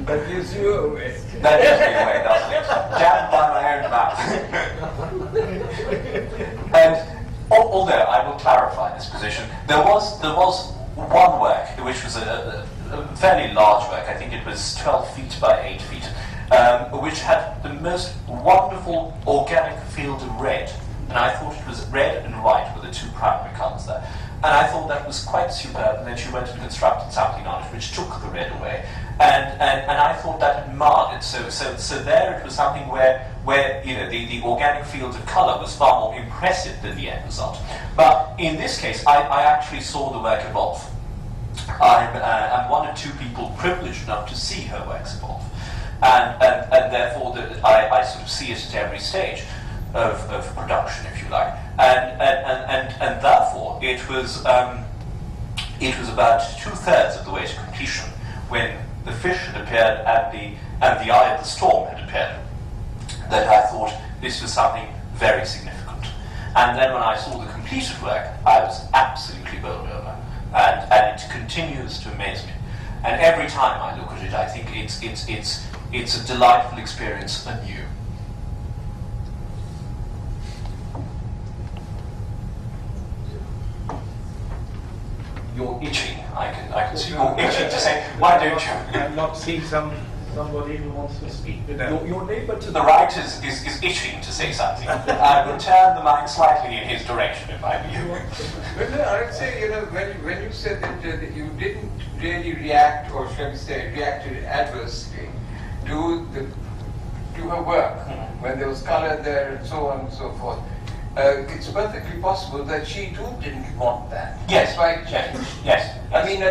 that gives you away. That gives me away, doesn't it? Jammed by my own mouth. And although I will clarify this position, there was one work which was a fairly large work. I think it was 12 feet by 8 feet, which had the most wonderful organic field of red. And I thought it was red and white were the two primary colours there. And I thought that was quite superb. And then she went and constructed something on it which took the red away. And I thought that had marred it. So there it was something where you know the organic field of colour was far more impressive than the end result. But in this case, I actually saw the work evolve. I'm one of two people privileged enough to see her works evolve, and therefore I sort of see it at every stage of production, if you like, and therefore it was about 2/3 of the way to completion when the fish had appeared and the eye of the storm had appeared, that I thought this was something very significant. And then when I saw the completed work, I was absolutely bowled over, and it continues to amaze me. And every time I look at it, I think it's a delightful experience anew. You're itching. I can see you're itching to say, why don't you? I'm not seeing somebody who wants to speak with them. Your neighbour to the right is itching to say something. I will turn the mic slightly in his direction if I were you. Well, I would say, you know, when you said that you didn't really react, or shall we say, reacted adversely to her work, when there was colour there and so on and so forth. It's perfectly possible that she too didn't want that. Yes. That's why it changed. Yes. I mean,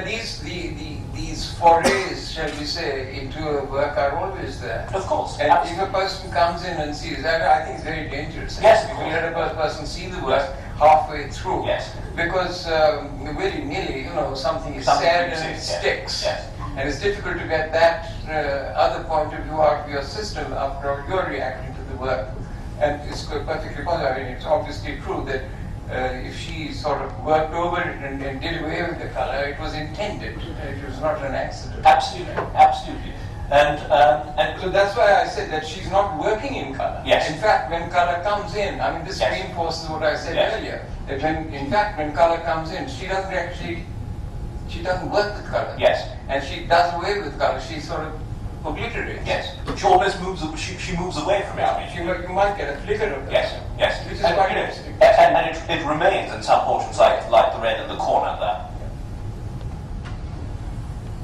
these forays, shall we say, into a work are always there. Of course. And if a person comes in and sees that, I think it's very dangerous. Yes. If you let a person see the work halfway through. Yes. Because willy-nilly, you know, something is said and it sticks. Yes. And it's difficult to get that other point of view out of your system after all you're reacting to the work. And it's perfectly possible. I mean, it's obviously true that if she sort of worked over it and did away with the color, it was intended. It was not an accident. Absolutely, absolutely. And so that's why I said that she's not working in color. Yes. In fact, when color comes in, I mean, this reinforces what I said earlier. That when color comes in, she doesn't work with color. Yes. And she does away with color. She sort of obliterates. Yes. She almost moves. She moves away from it. You might get a flicker of that. Yes. Which is and, quite you know, interesting. and it remains in some portions like the red in the corner there.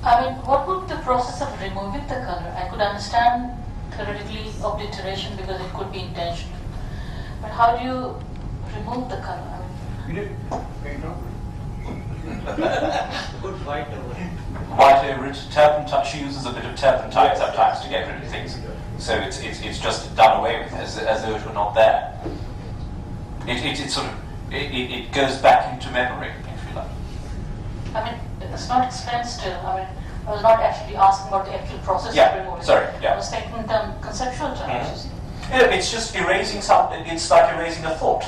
I mean, what would the process of removing the color? I could understand theoretically obliteration because it could be intentional. But how do you remove the color? I mean, Good white over it. White over it, turpentine. She uses a bit of turpentine sometimes to get rid of things. So it's just done away with as though it were not there. It goes back into memory, if you like. I mean, it's not explained still. I mean, I was not actually asking about the actual process of removing. Sorry. I was thinking in conceptual terms. You see. Yeah, it's just erasing something. It's like erasing a thought.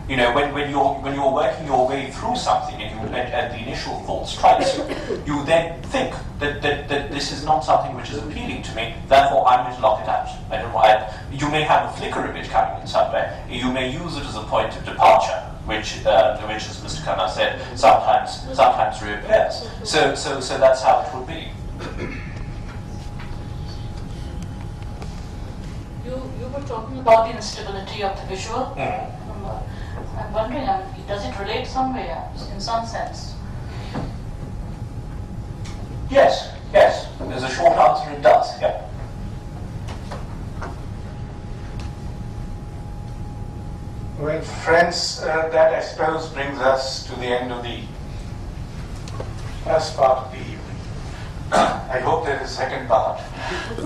You know, when you're working your way through something and the initial thought strikes you, you then think that this is not something which is appealing to me. Therefore, I'm going to lock it out. You may have a flicker of it coming in somewhere. You may use it as a point of departure, which as Mr. Khanna said, sometimes reappears. So that's how it would be. You were talking about the instability of the visual. I'm wondering, I mean, does it relate somewhere, in some sense? Yes. There's a short answer, it does, yeah. Well, friends, that I suppose brings us to the end of the first part of the evening. I hope there is a second part.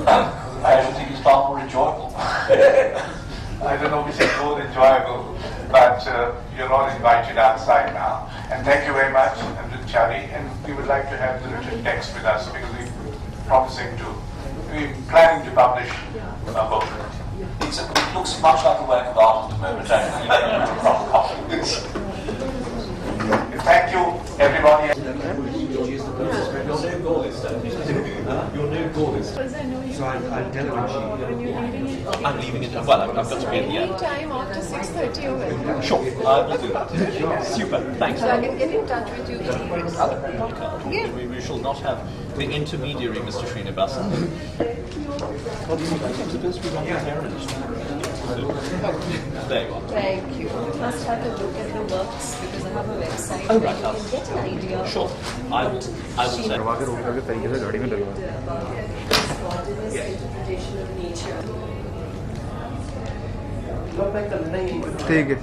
I don't think it's far more enjoyable. I don't know which is more enjoyable, but you're all invited outside now. And thank you very much, Anirudh Chari. And we would like to have the written text with us because we're planning to publish a book. It looks much like a work of art at the moment, actually. A proper copy. Thank you, everybody. Your new goal is your new goal is. So I'll tell her when she. I'm leaving it. Well, I've got to be in the end. Any time after 6:30 or when? Sure, I will do that. Super, thanks. So I can get in touch with you. We shall not have the intermediary, Mr. Srinivasan. Well, I'm supposed to be on the heritage. There you are. Thank you. You must have a look at the works because I have a website Oh, where right, you can get an idea. Sure, I will say. About spontaneous interpretation of nature. ठीक है